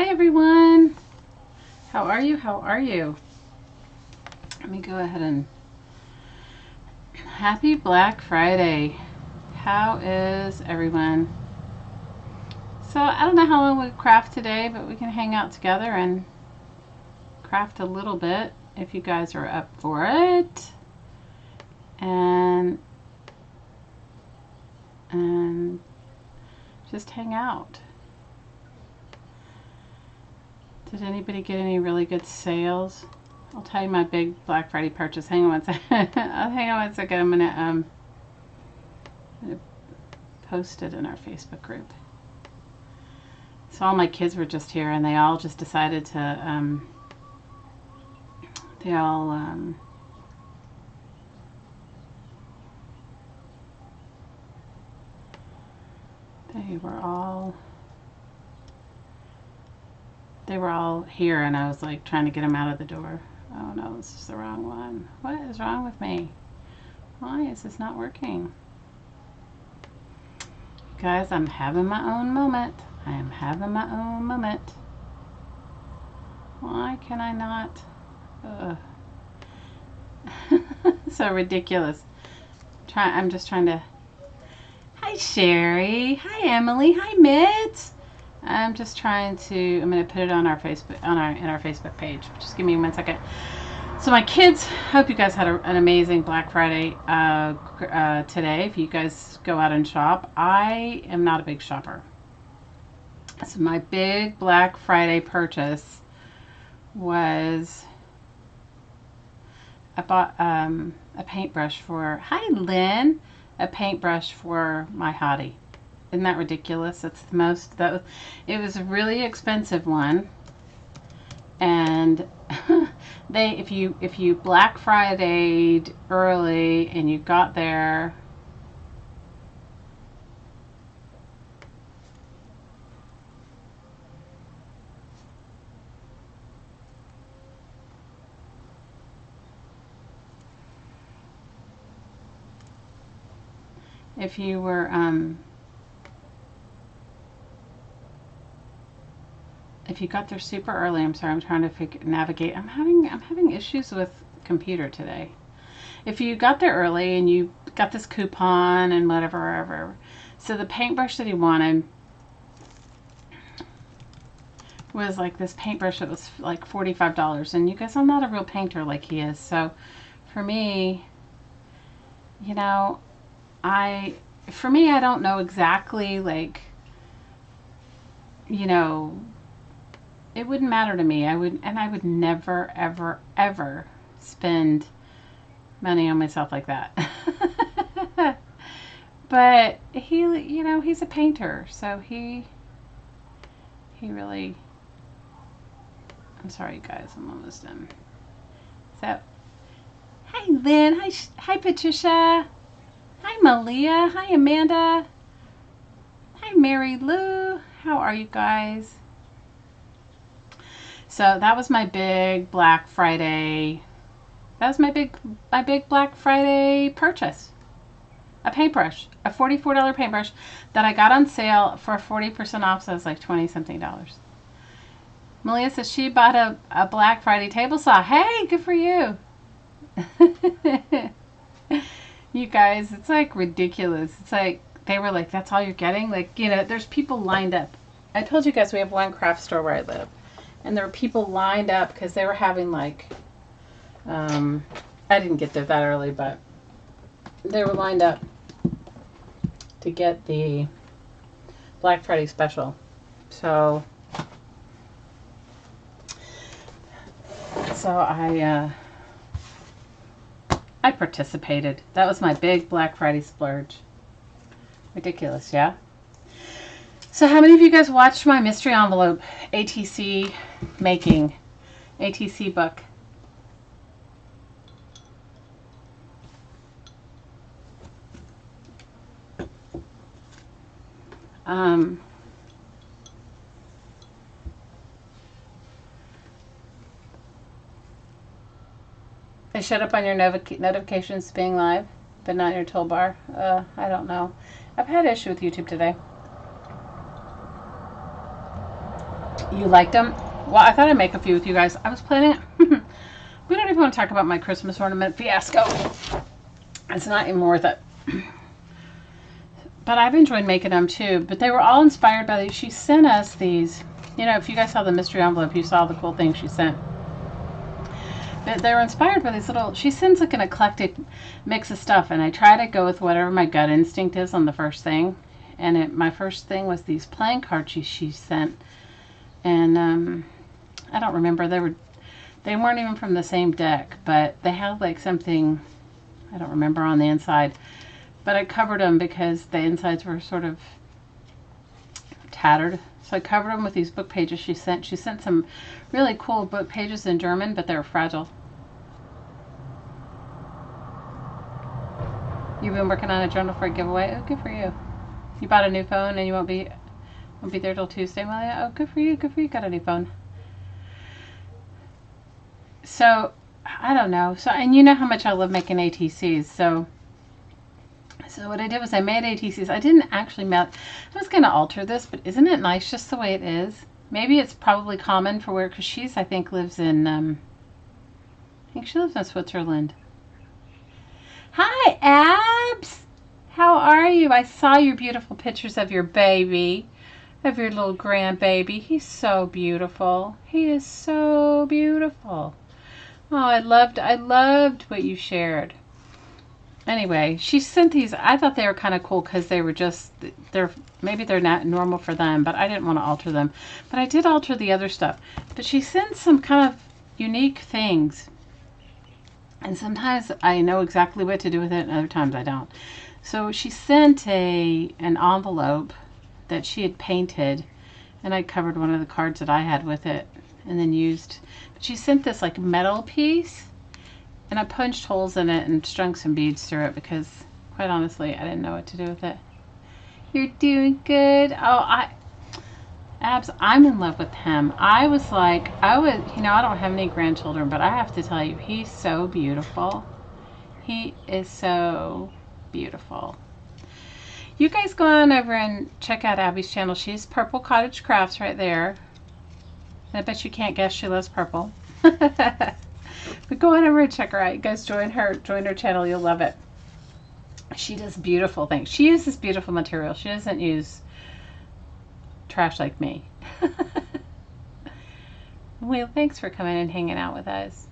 Hi everyone. How are you? How are you? Let me go ahead and happy Black Friday. How is everyone? So I don't know how long we craft today, but we can hang out together and craft a little bit if you guys are up for it. And just hang out. Did anybody get any really good sales? I'll tell you my big Black Friday purchase. Hang on one second. Hang on one second. I'm gonna post it in our Facebook group. So all my kids were just here, and they all just decided to. They were all here, and I was like trying to get them out of the door. Oh no, this is the wrong one. What is wrong with me? Why is this not working? Guys, I'm having my own moment. I am having my own moment. Why can I not? So ridiculous. I'm just trying to. Hi Sherry. Hi Emily. Hi Mitz. I'm just trying to. I'm going to put it on our Facebook in our Facebook page. Just give me 1 second. So my kids. Hope you guys had an amazing Black Friday today. If you guys go out and shop, I am not a big shopper. So my big Black Friday purchase was I bought a paintbrush for. Hi Lynn. A paintbrush for my hottie. Isn't that ridiculous? It's the most it was a really expensive one, and if you Black Friday'd early and you got there if you were if you got there super early. I'm sorry, I'm trying to navigate. I'm having issues with computer today. If you got there early and you got this coupon and whatever. So the paintbrush that he wanted was like this paintbrush that was like $45. And you guys, I'm not a real painter like he is. So for me, you know, I don't know exactly, like, you know, it wouldn't matter to me. I would never, ever, ever spend money on myself like that. But he, you know, he's a painter, so he really. I'm sorry, you guys. I'm almost done. So, hi Lynn. Hi Patricia. Hi Malia. Hi Amanda. Hi Mary Lou. How are you guys? So that was my big Black Friday. That was my big Black Friday purchase. A paintbrush, a $44 paintbrush that I got on sale for 40% off, so it was like $20-something. Malia says she bought a Black Friday table saw. Hey, good for you. You guys, it's like ridiculous. It's like they were like, that's all you're getting? Like, you know, there's people lined up. I told you guys we have one craft store where I live. And there were people lined up because they were having like, I didn't get there that early, but they were lined up to get the Black Friday special. So I participated. That was my big Black Friday splurge. Ridiculous, yeah? So how many of you guys watched my mystery envelope ATC making? ATC book. It showed up on your notifications being live, but not in your toolbar. I don't know. I've had an issue with YouTube today. You liked them? Well, I thought I'd make a few with you guys. I was planning. We don't even want to talk about my Christmas ornament fiasco. It's not even worth it. But I've enjoyed making them too. But they were all inspired by these. She sent us these. You know, if you guys saw the mystery envelope, you saw the cool things she sent. But they were inspired by these little. She sends like an eclectic mix of stuff, and I try to go with whatever my gut instinct is on the first thing. And my first thing was these playing cards she sent, and I don't remember, they weren't even from the same deck, but they had like something, I don't remember, on the inside. But I covered them because the insides were sort of tattered. So I covered them with these book pages she sent. She sent some really cool book pages in German, but they were fragile. You've been working on a journal for a giveaway? Oh, good for you. You bought a new phone and you won't be there till Tuesday, Malia? Oh, good for you. Good for you. Got a new phone. So, I don't know. So, and you know how much I love making ATCs. So what I did was I made ATCs. I didn't actually I was going to alter this, but isn't it nice just the way it is? Maybe it's probably common for where, because she's, I think, lives in, I think she lives in Switzerland. Hi, Abs! How are you? I saw your beautiful pictures of your baby, of your little grandbaby. He's so beautiful. He is so beautiful. Oh, I loved what you shared. Anyway, she sent these. I thought they were kind of cool because they were just, maybe they're not normal for them, but I didn't want to alter them. But I did alter the other stuff. But she sent some kind of unique things. And sometimes I know exactly what to do with it, and other times I don't. So she sent an envelope that she had painted, and I covered one of the cards that I had with it, and then used. But she sent this like metal piece, and I punched holes in it and strung some beads through it because, quite honestly, I didn't know what to do with it. You're doing good. Oh, Abs, I'm in love with him. I was, you know, I don't have any grandchildren, but I have to tell you, he's so beautiful. He is so beautiful. You guys go on over and check out Abby's channel. She's Purple Cottage Crafts right there. And I bet you can't guess she loves purple. But go on over and check her out. You guys join her channel. You'll love it. She does beautiful things. She uses beautiful material. She doesn't use trash like me. Well, thanks for coming and hanging out with us.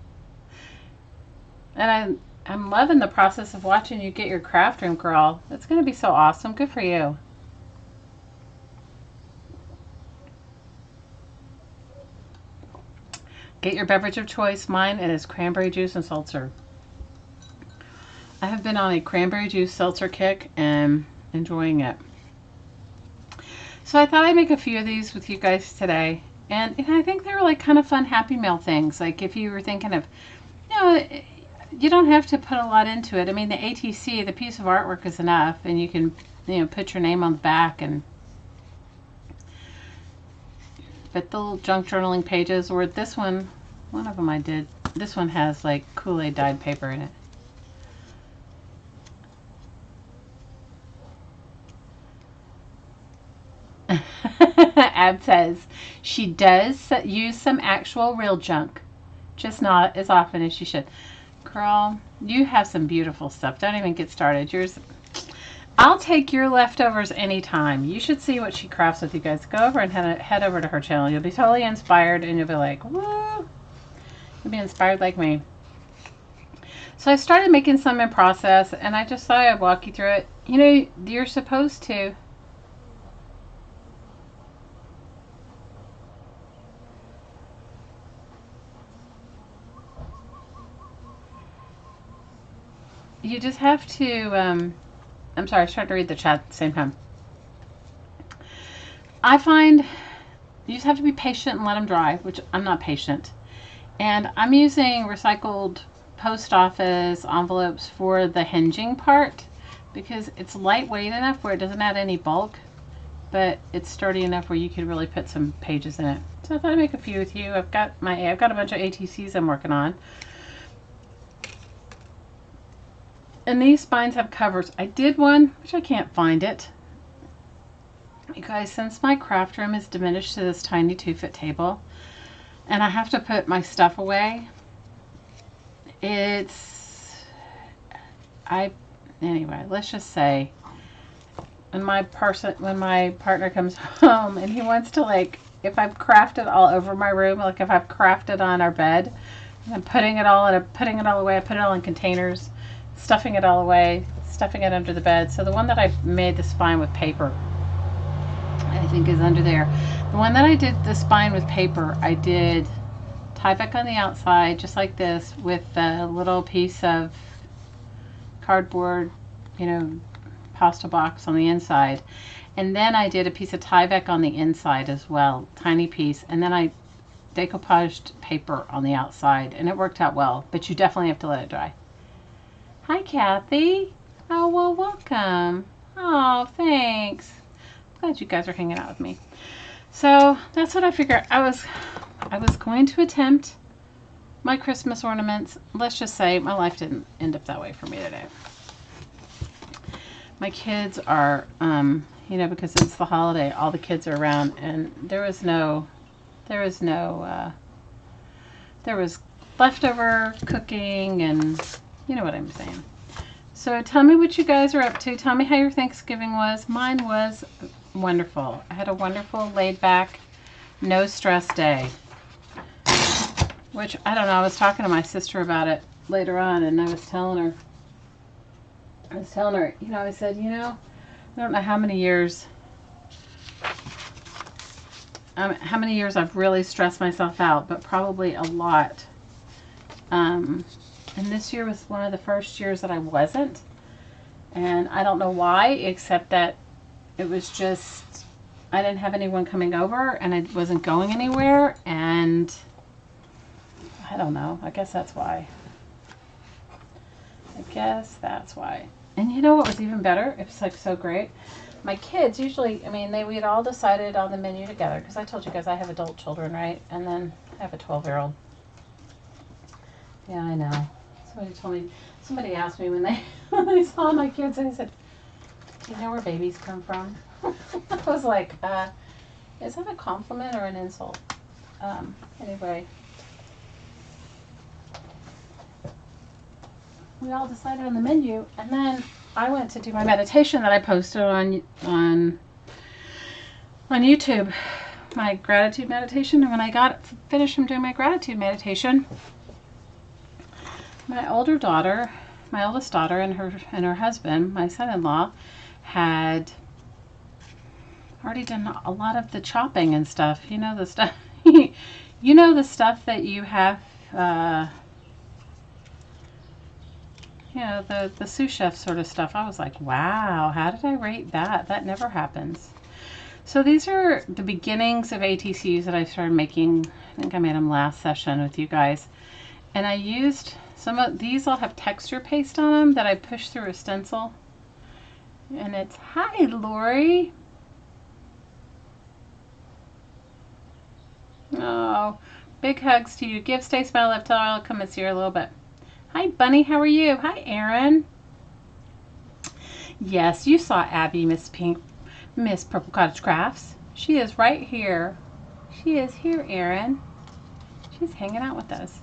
And I'm loving the process of watching you get your craft room, girl. It's going to be so awesome. Good for you. Get your beverage of choice. Mine is cranberry juice and seltzer. I have been on a cranberry juice seltzer kick and enjoying it. So I thought I'd make a few of these with you guys today. And I think they were like kind of fun Happy Mail things. Like if you were thinking of, you know, you don't have to put a lot into it. I mean, the ATC, the piece of artwork is enough. And you can, you know, put your name on the back. But the little junk journaling pages, or this one of them I did. This one has like Kool-Aid dyed paper in it. Ab says she does use some actual real junk, just not as often as she should. Girl, you have some beautiful stuff. Don't even get started. Yours, I'll take your leftovers anytime. You should see what she crafts with you guys. Go over and head over to her channel. You'll be totally inspired, and you'll be like, woo! You'll be inspired like me. So I started making some in process, and I just thought I'd walk you through it. You know, you're supposed to. You just have to, I'm sorry, I was trying to read the chat at the same time. I find you just have to be patient and let them dry, which I'm not patient. And I'm using recycled post office envelopes for the hinging part because it's lightweight enough where it doesn't add any bulk, but it's sturdy enough where you could really put some pages in it. So I thought I'd make a few with you. I've got a bunch of ATCs I'm working on. And these spines have covers. I did one, which I can't find it. You guys, since my craft room is diminished to this tiny 2-foot table, and I have to put my stuff away, anyway, let's just say, when my partner comes home and he wants to, like, if I've crafted all over my room, like if I've crafted on our bed, and I'm putting it all away, I put it all in containers, stuffing it all away, stuffing it under the bed. So the one that I made the spine with paper, I think is under there. The one that I did the spine with paper, I did Tyvek on the outside, just like this, with a little piece of cardboard, pasta box on the inside. And then I did a piece of Tyvek on the inside as well, tiny piece. And then I decoupaged paper on the outside, and it worked out well. But you definitely have to let it dry. Hi, Kathy. Oh, well, welcome. Oh, thanks. Glad you guys are hanging out with me. So that's what I figured. I was going to attempt my Christmas ornaments. Let's just say my life didn't end up that way for me today. My kids are, because it's the holiday, all the kids are around, and there was leftover cooking, and you know what I'm saying. So tell me what you guys are up to. Tell me how your Thanksgiving was. Mine was wonderful. I had a wonderful, laid-back, no-stress day. Which, I don't know, I was talking to my sister about it later on, and I was telling her, I said, I don't know how many years I've really stressed myself out, but probably a lot. And this year was one of the first years that I wasn't. And I don't know why, except that it was just, I didn't have anyone coming over, and I wasn't going anywhere, and I don't know. I guess that's why. And you know what was even better? It was like so great. My kids usually, we'd all decided on the menu together, because I told you guys I have adult children, right? And then I have a 12-year-old. Yeah, I know. Somebody asked me when they saw my kids, they said, do you know where babies come from? I was like, is that a compliment or an insult? Anyway. We all decided on the menu, and then I went to do my meditation that I posted on YouTube, my gratitude meditation. And when I got finished from doing my gratitude meditation, my oldest daughter, and her husband, my son-in-law, had already done a lot of the chopping and stuff. The stuff, the stuff that you have. The sous chef sort of stuff. I was like, wow, how did I rate that? That never happens. So these are the beginnings of ATCs that I started making. I think I made them last session with you guys. And I used some of these, all have texture paste on them that I pushed through a stencil. And it's, hi, Lori. Oh, big hugs to you. Give, stay, smile, left, I'll come and see her a little bit. Hi, Bunny. How are you? Hi, Erin. Yes, you saw Abby, Miss Purple Cottage Crafts. She is right here. She is here, Erin. She's hanging out with us.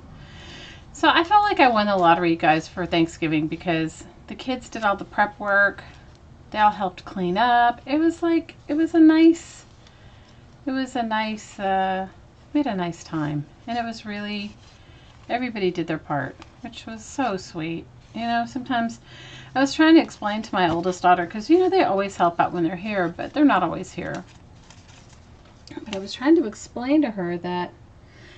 So I felt like I won the lottery, guys, for Thanksgiving, because the kids did all the prep work. They all helped clean up. We had a nice time. And it was really, everybody did their part, which was so sweet. Sometimes I was trying to explain to my oldest daughter, because, they always help out when they're here, but they're not always here. But I was trying to explain to her that,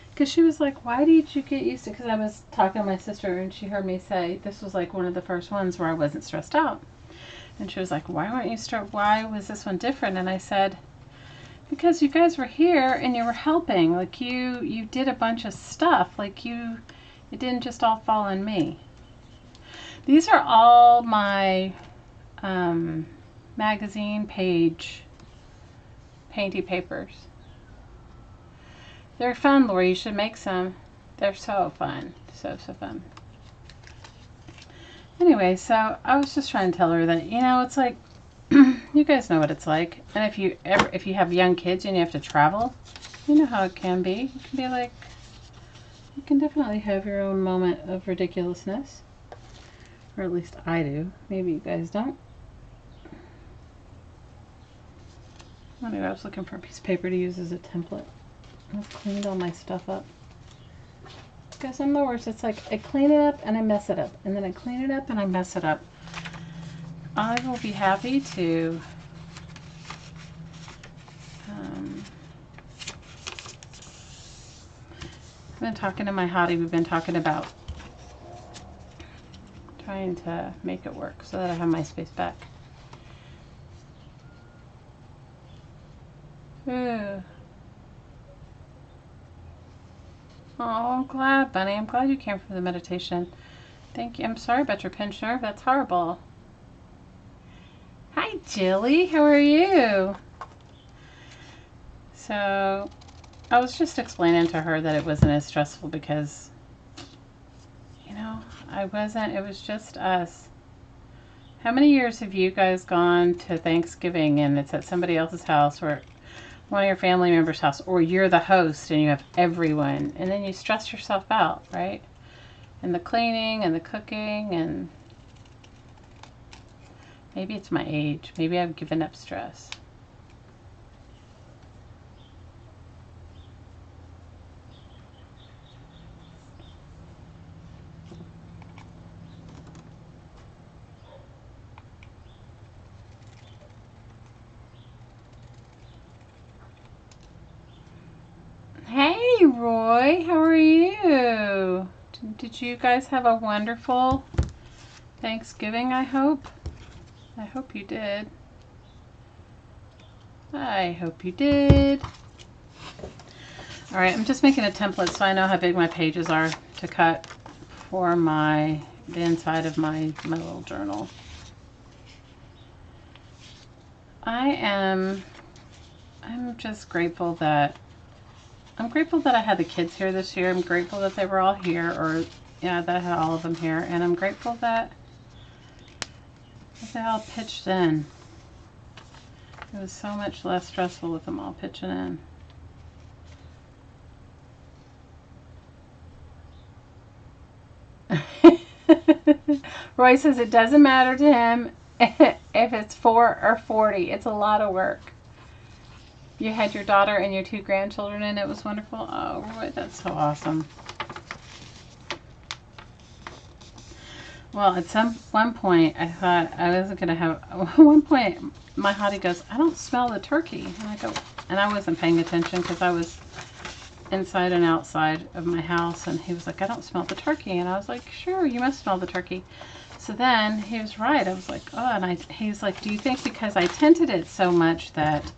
because she was like, why did you get used to, because I was talking to my sister, and she heard me say, this was like one of the first ones where I wasn't stressed out. And she was like, why was this one different? And I said, because you guys were here and you were helping. Like, you did a bunch of stuff. Like, it didn't just all fall on me. These are all my magazine page painty papers. They're fun, Lori. You should make some. They're so fun. So fun. Anyway, so I was just trying to tell her that, it's like, You guys know what it's like. And if you have young kids and you have to travel, you know how it can be. It can be like, you can definitely have your own moment of ridiculousness. Or at least I do. Maybe you guys don't. Anyway, I was looking for a piece of paper to use as a template. I've cleaned all my stuff up. Because I'm the worst. It's like I clean it up and I mess it up. And then I clean it up and I mess it up. I will be happy to I've been talking to my hottie. We've been talking about trying to make it work so that I have my space back. Ooh. Oh, I'm glad, Bunny. I'm glad you came for the meditation. Thank you. I'm sorry about your pinched nerve. That's horrible. Hi, Jilly. How are you? So, I was just explaining to her that it wasn't as stressful because, you know, it was just us. How many years have you guys gone to Thanksgiving and it's at somebody else's house or one of your family members' house, or you're the host and you have everyone, and then you stress yourself out, right? And the cleaning and the cooking, and maybe it's my age. Maybe I've given up stress. Hey, Roy, how are you? Did you guys have a wonderful Thanksgiving, I hope? I hope you did. I hope you did. All right, I'm just making a template so I know how big my pages are to cut for the inside of my little journal. I'm just grateful that I had the kids here this year. I'm grateful that they were all here, or yeah, that I had all of them here, and I'm grateful that they all pitched in. It was so much less stressful with them all pitching in. Roy says it doesn't matter to him if it's 4 or 40. It's a lot of work. You had your daughter and your 2 grandchildren and it was wonderful. Oh, Roy, that's so awesome. Well, at one point, I thought I wasn't going to have... At one point, my hottie goes, I don't smell the turkey. And I go... And I wasn't paying attention because I was inside and outside of my house. And he was like, I don't smell the turkey. And I was like, sure, you must smell the turkey. So then he was right. I was like, oh, and he's like, do you think because I tinted it so much that...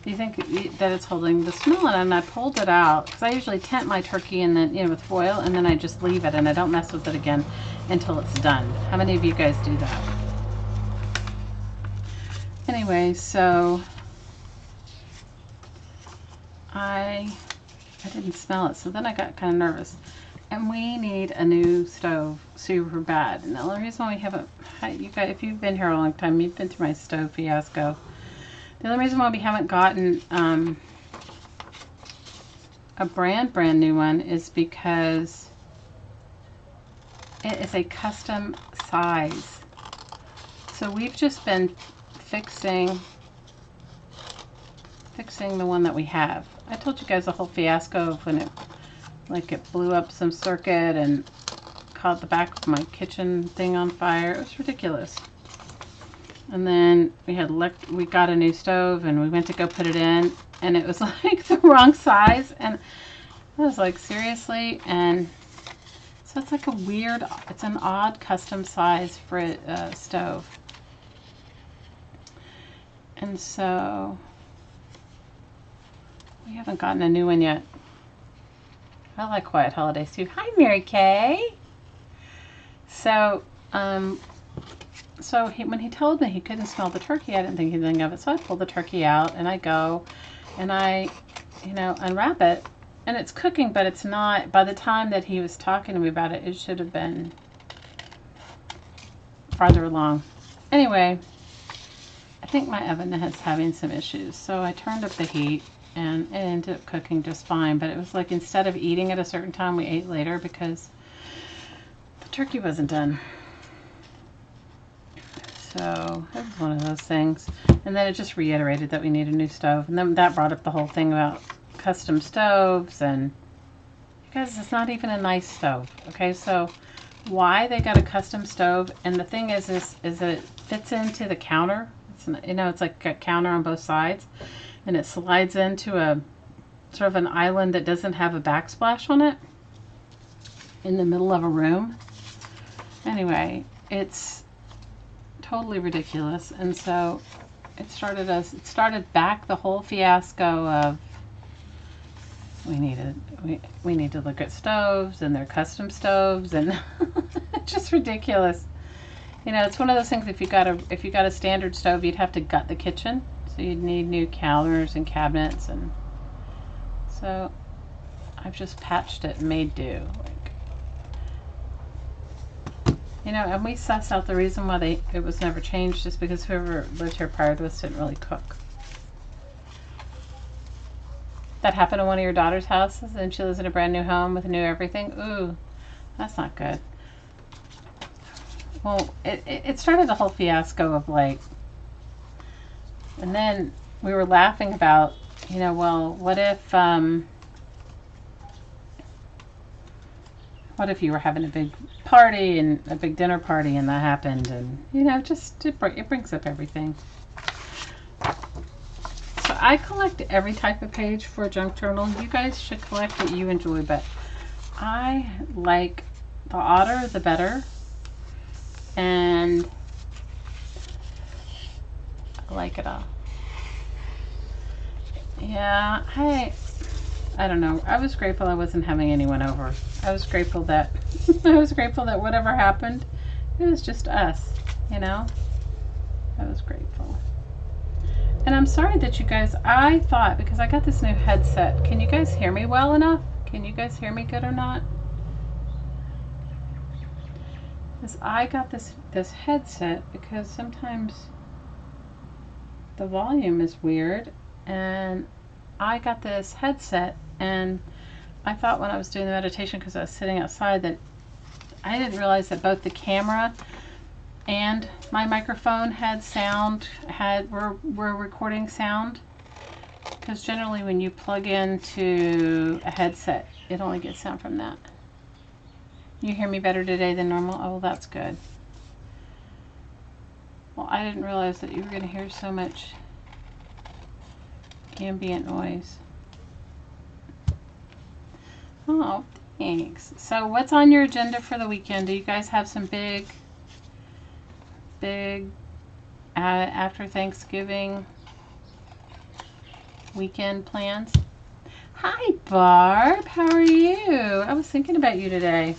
do you think that it's holding the smell? And I pulled it out because I usually tint my turkey and then, with foil, and then I just leave it and I don't mess with it again until it's done. How many of you guys do that? Anyway, so I didn't smell it, so then I got kind of nervous. And we need a new stove super bad. And the only reason we haven't, you guys, if you've been here a long time, you've been through my stove fiasco. The only reason why we haven't gotten a brand new one is because it is a custom size. So we've just been fixing the one that we have. I told you guys the whole fiasco of when it blew up some circuit and caught the back of my kitchen thing on fire. It was ridiculous. And then we got a new stove and we went to go put it in and it was like the wrong size, and I was like, seriously? And so it's like it's an odd custom size for a stove. And so we haven't gotten a new one yet. I like quiet holidays too. Hi, Mary Kay. So, when he told me he couldn't smell the turkey, I didn't think anything of it. So I pulled the turkey out and I go and I, unwrap it, and it's cooking, but it's not. By the time that he was talking to me about it, it should have been farther along. Anyway, I think my oven is having some issues. So I turned up the heat and it ended up cooking just fine. But it was like instead of eating at a certain time, we ate later because the turkey wasn't done. So it was one of those things. And then it just reiterated that we need a new stove. And then that brought up the whole thing about custom stoves. And guys, it's not even a nice stove. Okay, so why they got a custom stove? And the thing is that it fits into the counter. It's, you know, it's like a counter on both sides. And it slides into a sort of an island that doesn't have a backsplash on it in the middle of a room. Anyway, it's totally ridiculous. And so it started back the whole fiasco of we need to look at stoves, and they're custom stoves, and it's just ridiculous. You know, it's one of those things. If you got a standard stove, you'd have to gut the kitchen, so you'd need new counters and cabinets, and so I've just patched it and made do. You know, and we sussed out the reason why it was never changed just because whoever lived here prior to us didn't really cook. That happened in one of your daughter's houses and she lives in a brand new home with new everything. Ooh, that's not good. Well, it started a whole fiasco of like, and then we were laughing about, you know, well, what if you were having a big party and a big dinner party and that happened, and you know, just it brings up everything. So I collect every type of page for a junk journal. You guys should collect what you enjoy, but I like the odder the better, and I like it all. Yeah, I don't know. I was grateful I wasn't having anyone over. I was grateful that whatever happened, it was just us, you know? I was grateful. And I'm sorry that you guys, I thought, because I got this new headset, can you guys hear me well enough? Can you guys hear me good or not? Because I got this headset because sometimes the volume is weird, and I got this headset, and I thought when I was doing the meditation, because I was sitting outside, that I didn't realize that both the camera and my microphone had sound, were recording sound. Because generally when you plug into a headset, it only gets sound from that. You hear me better today than normal? Oh, well, that's good. Well, I didn't realize that you were going to hear so much ambient noise. Oh, thanks. So what's on your agenda for the weekend? Do you guys have some big after Thanksgiving weekend plans? Hi, Barb. How are you? I was thinking about you today.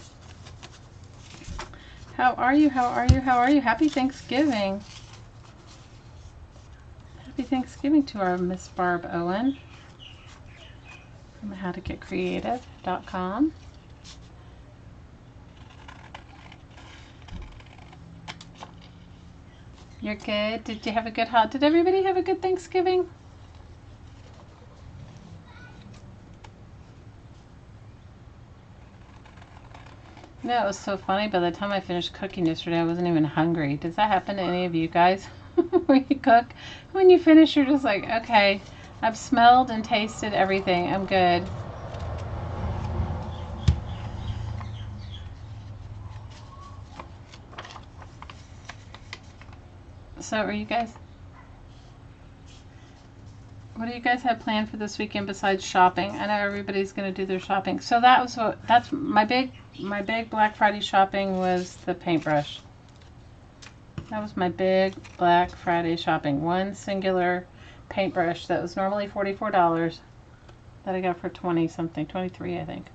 How are you? How are you? How are you? Happy Thanksgiving. Happy Thanksgiving to our Miss Barb Owen from howtogetcreative.com. You're good? Did you have a good did everybody have a good Thanksgiving? No, it was so funny. By the time I finished cooking yesterday, I wasn't even hungry. Does that happen to any of you guys? When you cook, when you finish, you're just like, okay, I've smelled and tasted everything. I'm good. So what do you guys have planned for this weekend besides shopping? I know everybody's going to do their shopping. So that's my big Black Friday shopping was the paintbrush. That was my big Black Friday shopping. One singular paintbrush that was normally $44 that I got for 20 something, 23 I think.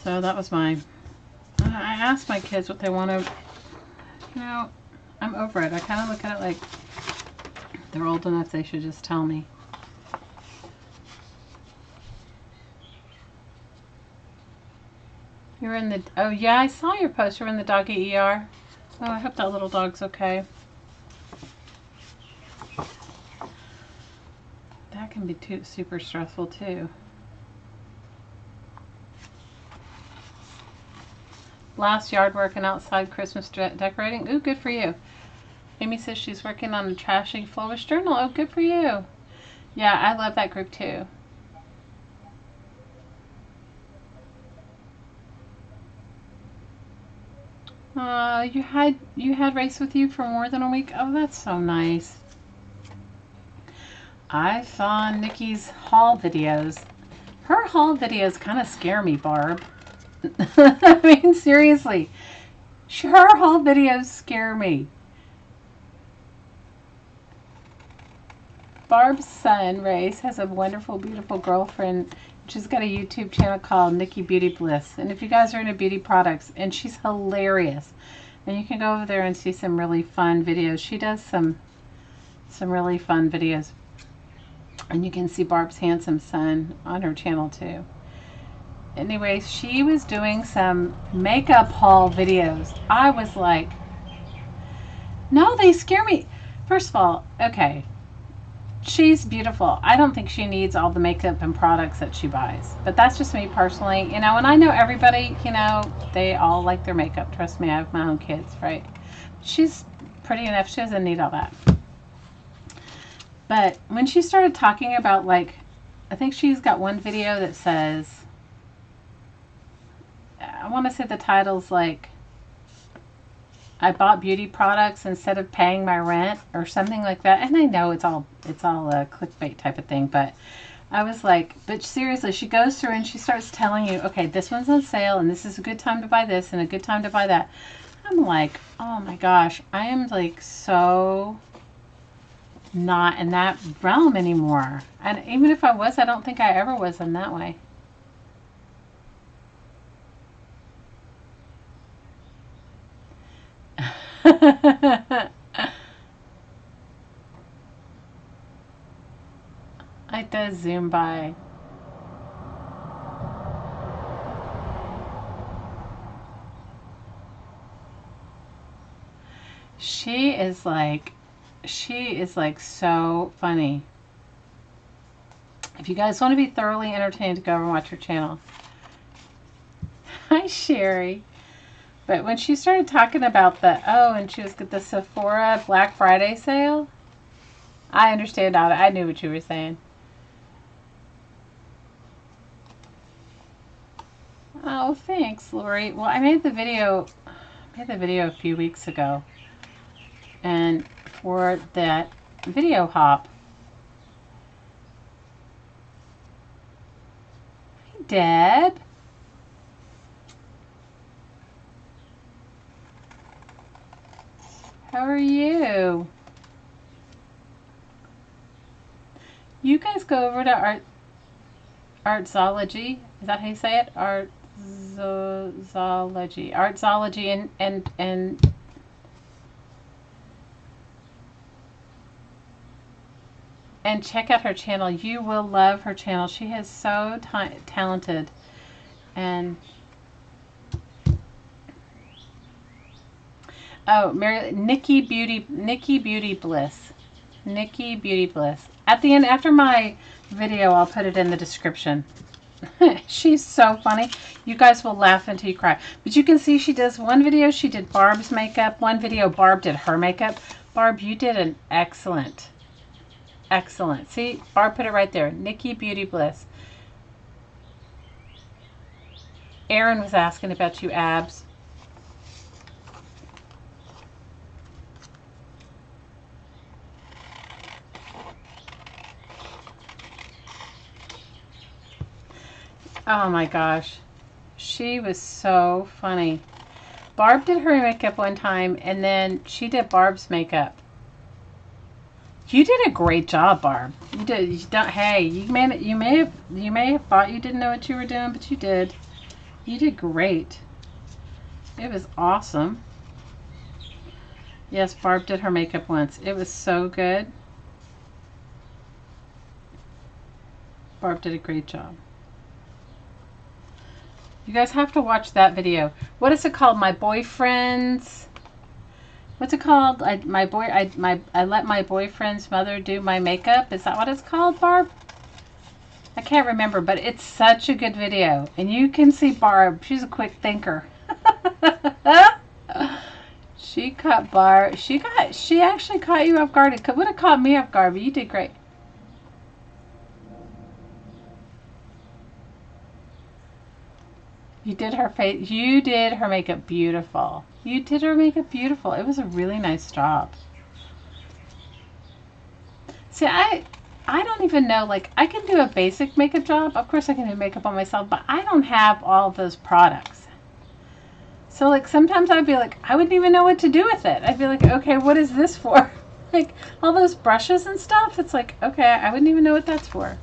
So that was mine. I asked my kids what they want to, you know, I'm over it. I kind of look at it like, They're old enough, they should just tell me. You're in the, oh yeah, I saw your post. You're in the doggy ER. Oh, I hope that little dog's okay. That can be super stressful too. Last yard work and outside Christmas decorating. Ooh, good for you. Amy says she's working on a trashing florist journal. Oh, good for you. Yeah, I love that group too. You had Race with you for more than a week. Oh, that's so nice. I saw Nikki's haul videos. Her haul videos kind of scare me, Barb. I mean, seriously. Her haul videos scare me. Barb's son, Race, has a wonderful, beautiful girlfriend. She's got a YouTube channel called Nikki Beauty Bliss. And if you guys are into beauty products, and she's hilarious. And you can go over there and see some really fun videos. She does some really fun videos. And you can see Barb's handsome son on her channel too. Anyway, she was doing some makeup haul videos. I was like, no, they scare me. First of all, okay, she's beautiful. I don't think she needs all the makeup and products that she buys. But that's just me personally. You know, and I know everybody, you know, they all like their makeup. Trust me, I have my own kids, right? She's pretty enough. She doesn't need all that. But when she started talking about, like, I think she's got one video that says, I want to say the title's like, I bought beauty products instead of paying my rent or something like that. And I know it's all a clickbait type of thing, but I was like, but seriously, she goes through and she starts telling you, okay, this one's on sale and this is a good time to buy this and a good time to buy that. I'm like, oh my gosh, I am like so not in that realm anymore. And even if I was, I don't think I ever was in that way. It does zoom by. She is like so funny. If you guys want to be thoroughly entertained, go over and watch her channel. Hi, Sherry. But when she started talking about and she was at the Sephora Black Friday sale, I understand now. I knew what you were saying. Oh, thanks, Lori. Well, I made the video a few weeks ago. And for that video hop. Hey, Deb. How are you? You guys go over to Artsology. Is that how you say it? Artsology and check out her channel. You will love her channel. She is so talented. And oh, Nikki Beauty Bliss. Nikki Beauty Bliss. At the end, after my video, I'll put it in the description. She's so funny. You guys will laugh until you cry. But you can see she does one video, she did Barb's makeup. One video, Barb did her makeup. Barb, you did an excellent. See, Barb put it right there. Nikki Beauty Bliss. Aaron was asking about you, Abs. Oh my gosh. She was so funny. Barb did her makeup one time and then she did Barb's makeup. You did a great job, Barb. You did. Hey, you may have thought you didn't know what you were doing, but you did. You did great. It was awesome. Yes, Barb did her makeup once. It was so good. Barb did a great job. You guys have to watch that video. What is it called? My boyfriend's... What's it called? I let my boyfriend's mother do my makeup. Is that what it's called, Barb? I can't remember, but it's such a good video. And you can see Barb. She's a quick thinker. She caught Barb. She actually caught you off guard. It would have caught me off guard, but you did great. You did her face. You did her makeup beautiful. You did her makeup beautiful. It was a really nice job. See, I don't even know, like, I can do a basic makeup job. Of course I can do makeup on myself, but I don't have all of those products. So, like, sometimes I'd be like, I wouldn't even know what to do with it. I'd be like, okay, what is this for? Like, all those brushes and stuff, it's like, okay, I wouldn't even know what that's for.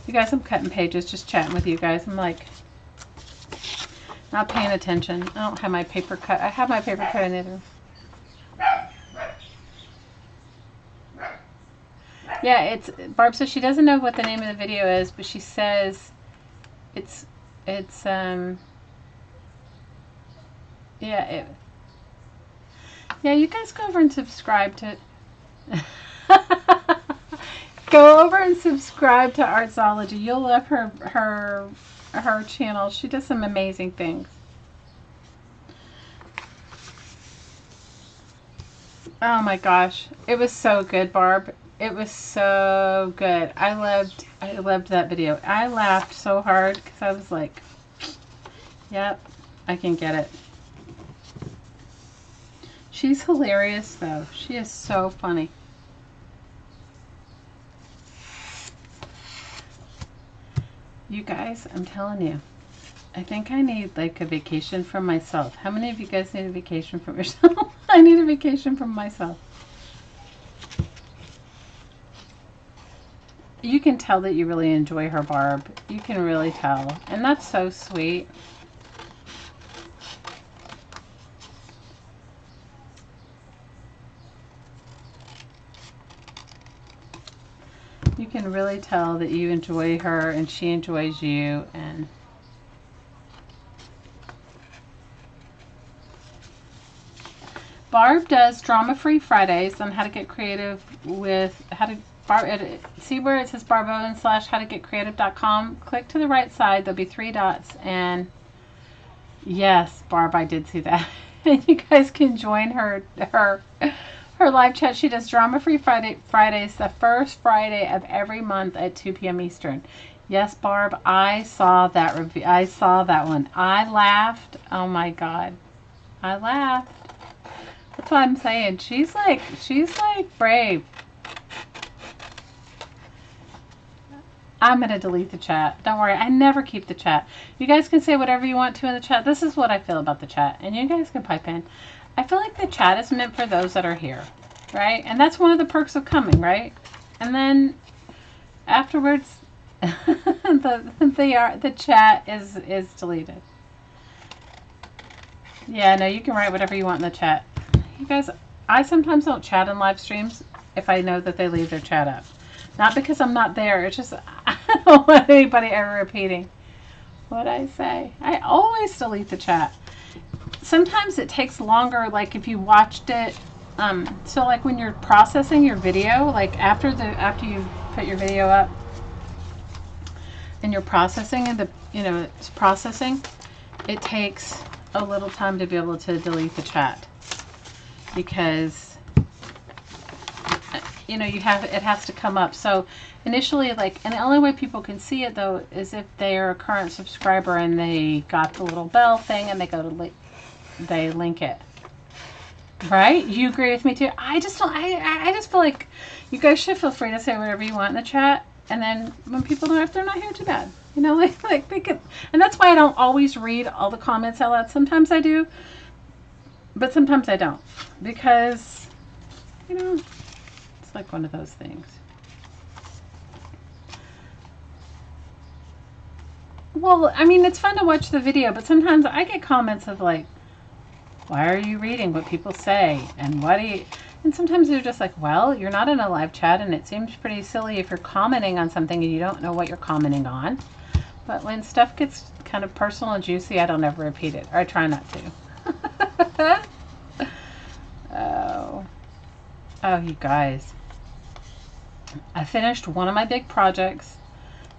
You guys, I'm cutting pages, just chatting with you guys. I'm like, not paying attention. I don't have my paper cut. I have my paper cut in either. Yeah, it's Barb says she doesn't know what the name of the video is, but she says it's yeah, you guys go over and subscribe to go over and subscribe to Artsology. You'll love her channel. She does some amazing things. Oh my gosh, it was so good, Barb. It was so good. I loved that video. I laughed so hard because I was like, yep, I can get it. She's hilarious though. She is so funny. You guys, I'm telling you, I think I need like a vacation from myself. How many of you guys need a vacation from yourself? I need a vacation from myself. You can tell that you really enjoy her, Barb. You can really tell. And that's so sweet. You can really tell that you enjoy her and she enjoys you. And Barb does drama-free Fridays on how to get creative with how to see where it says barbowen/howtogetcreative.com. Click to the right side. There'll be 3 dots. And yes, Barb, I did see that. And you guys can join her live chat. She does drama-free Fridays, the first Friday of every month at 2 p.m. Eastern. Yes, Barb, I saw that review. I saw that one. I laughed. Oh my God, I laughed. That's what I'm saying. She's like brave. I'm going to delete the chat. Don't worry. I never keep the chat. You guys can say whatever you want to in the chat. This is what I feel about the chat. And you guys can pipe in. I feel like the chat is meant for those that are here. Right? And that's one of the perks of coming, right? And then afterwards, the chat is deleted. Yeah, no, you can write whatever you want in the chat. You guys, I sometimes don't chat in live streams if I know that they leave their chat up. Not because I'm not there. It's just I don't want anybody ever repeating what I say. I always delete the chat. Sometimes it takes longer, like if you watched it. So like when you're processing your video, like after you put your video up and you're processing and it's processing, it takes a little time to be able to delete the chat because it has to come up. So initially, like, and the only way people can see it though is if they're a current subscriber and they got the little bell thing and they go to they link it. Right? You agree with me too? I just feel like you guys should feel free to say whatever you want in the chat, and then when people don't, if they're not here, too bad. Like they could, and that's why I don't always read all the comments out loud. Sometimes I do, but sometimes I don't, because it's like one of those things. Well, I mean, it's fun to watch the video, but sometimes I get comments of like, why are you reading what people say? And And sometimes they're just like, well, you're not in a live chat, and it seems pretty silly if you're commenting on something and you don't know what you're commenting on. But when stuff gets kind of personal and juicy, I don't ever repeat it, or I try not to. Oh, you guys. I finished one of my big projects.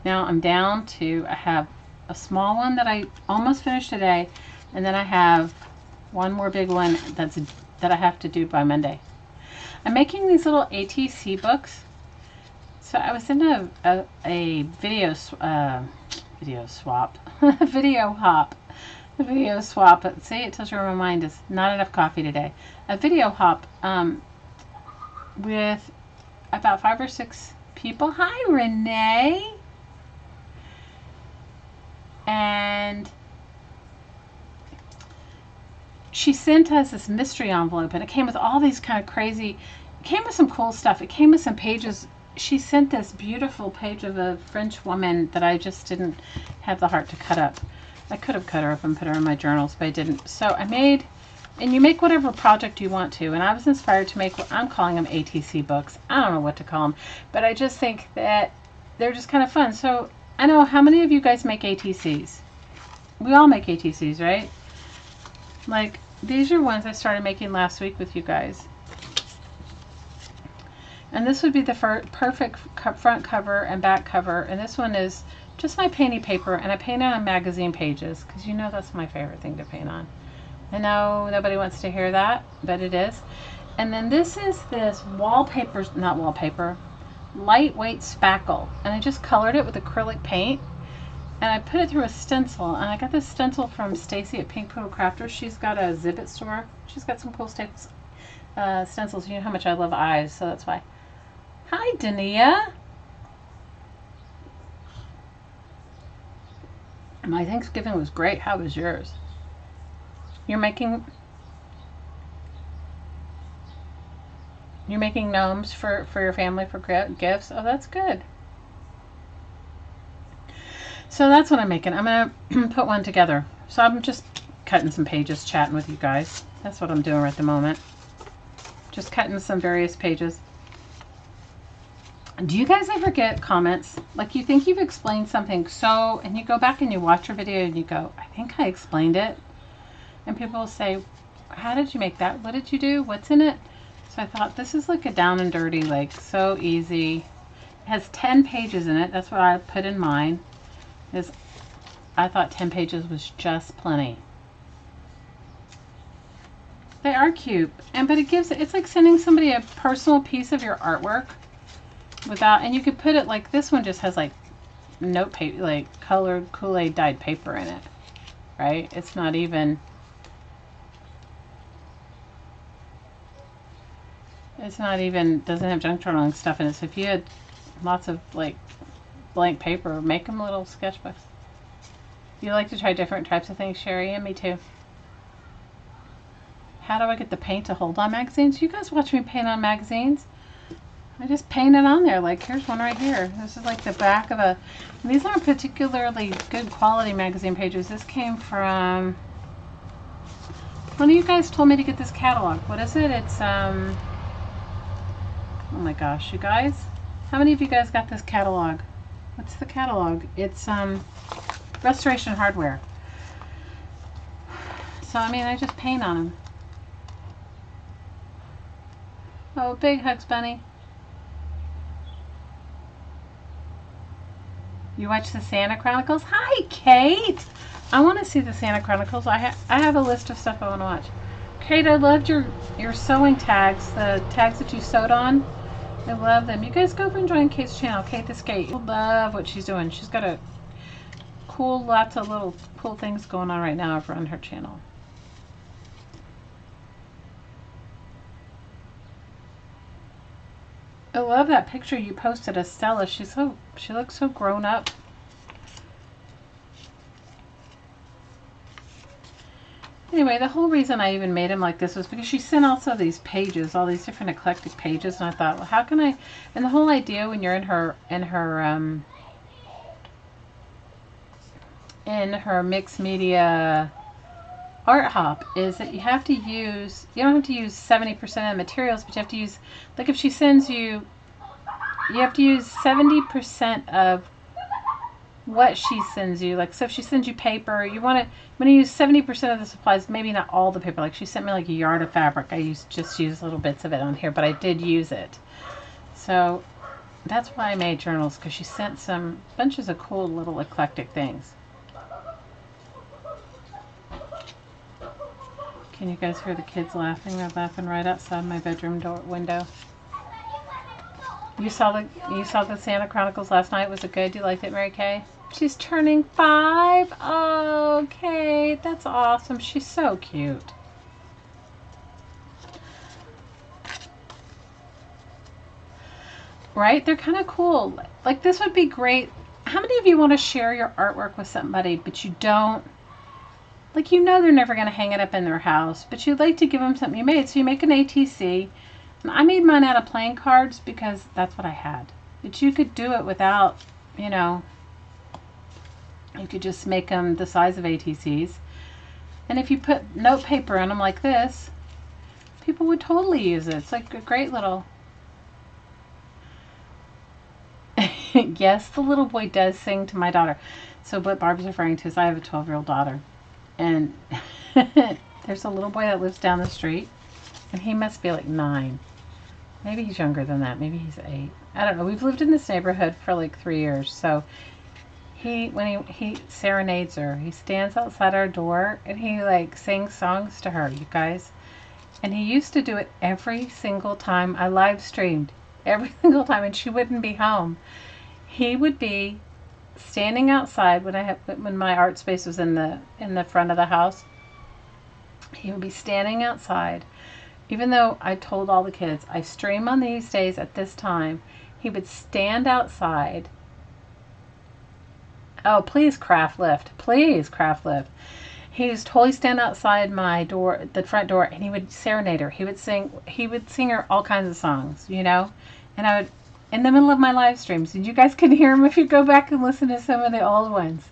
Now I'm down to, I have a small one that I almost finished today, and then I have one more big one that I have to do by Monday. I'm making these little ATC books. So I was in a video swap, video hop. See, it tells you my mind is not enough coffee today. A video hop with about 5 or 6 people. Hi, Renee. And she sent us this mystery envelope, and it came with all these kind of crazy, it came with some cool stuff. It came with some pages. She sent this beautiful page of a French woman that I just didn't have the heart to cut up. I could have cut her up and put her in my journals, but I didn't. So I made, and you make whatever project you want to, and I was inspired to make what I'm calling them ATC books. I don't know what to call them, but I just think that they're just kind of fun. So I know, how many of you guys make ATCs? We all make ATCs, right? Like, these are ones I started making last week with you guys. And this would be the perfect front cover and back cover. And this one is just my painty paper, and I paint on magazine pages, because you know that's my favorite thing to paint on. I know nobody wants to hear that, but it is. And then this is this wallpaper, not wallpaper, lightweight spackle. And I just colored it with acrylic paint. And I put it through a stencil, and I got this stencil from Stacy at Pink Poodle Crafters. She's got a Zippet store. She's got some cool stencils. You know how much I love eyes, so that's why. Hi, Dania. My Thanksgiving was great. How was yours? You're making gnomes for your family for gifts? Oh, that's good. So that's what I'm making. I'm going to put one together. So I'm just cutting some pages, chatting with you guys. That's what I'm doing at the moment. Just cutting some various pages. Do you guys ever get comments? Like, you think you've explained something so, and you go back and you watch your video and you go, I think I explained it. And people will say, how did you make that? What did you do? What's in it? So I thought, this is like a down and dirty, like so easy. It has 10 pages in it. That's what I put in mine. I thought 10 pages was just plenty. They are cute, but it's like sending somebody a personal piece of your artwork without, and you could put it like, this one just has like note paper, like colored Kool-Aid dyed paper in it, right? It's not even, doesn't have junk journaling stuff in it. So if you had lots of like blank paper, make them little sketchbooks. You like to try different types of things, Sherry? And me too. How do I get the paint to hold on magazines? You guys watch me paint on magazines. I just paint it on there. Like, here's one right here. This is like the back of a, these aren't particularly good quality magazine pages. This came from, one of you guys told me to get this catalog. What is it? It's, oh my gosh, you guys. How many of you guys got this catalog? What's the catalog? It's Restoration Hardware. So, I mean, I just paint on them. Oh, big hugs, Bunny. You watch the Santa Chronicles? Hi, Kate! I want to see the Santa Chronicles. I have a list of stuff I want to watch. Kate, I loved your sewing tags, the tags that you sewed on. I love them. You guys go over and join Kate's channel, Kate the Skate. You'll love what she's doing. She's got a lots of little cool things going on right now over on her channel. I love that picture you posted of Stella. She looks so grown up. Anyway, the whole reason I even made him like this was because she sent also these pages, all these different eclectic pages, and I thought, well, how can I? And the whole idea when you're in her mixed media art hop is that you have to use, you don't have to use 70% of the materials, but you have to use, like if she sends you, you have to use 70% of what she sends you. Like, so if she sends you paper, you want to use 70% of the supplies, maybe not all the paper. Like she sent me like a yard of fabric. I just used little bits of it on here, but I did use it. So that's why I made journals, because she sent some bunches of cool little eclectic things. Can you guys hear the kids laughing? They're laughing right outside my bedroom door window. You saw the Santa Chronicles last night. Was it good? Do you like it, Mary Kay? She's turning 5. Oh, okay, that's awesome. She's so cute. Right? They're kind of cool. Like, this would be great. How many of you want to share your artwork with somebody, but you don't, like, you know they're never going to hang it up in their house, but you'd like to give them something you made. So you make an ATC. And I made mine out of playing cards because that's what I had. But you could do it without, you know, you could just make them the size of ATCs. And if you put note paper in them like this, people would totally use it. It's like a great little... Yes, the little boy does sing to my daughter. So what Barb's referring to is I have a 12-year-old daughter. And there's a little boy that lives down the street. And he must be like 9. Maybe he's younger than that. Maybe he's 8. I don't know. We've lived in this neighborhood for like 3 years. So when he serenades her. He stands outside our door and he like sings songs to her, you guys. And he used to do it every single time I live streamed. Every single time, and she wouldn't be home. He would be standing outside when my art space was in the front of the house. He would be standing outside. Even though I told all the kids, I stream on these days at this time, he would stand outside. Oh, please craft lift. Please craft lift. He was totally stand outside my door, the front door, and he would serenade her. He would sing her all kinds of songs, you know? And I would, in the middle of my live streams, and you guys can hear him if you go back and listen to some of the old ones.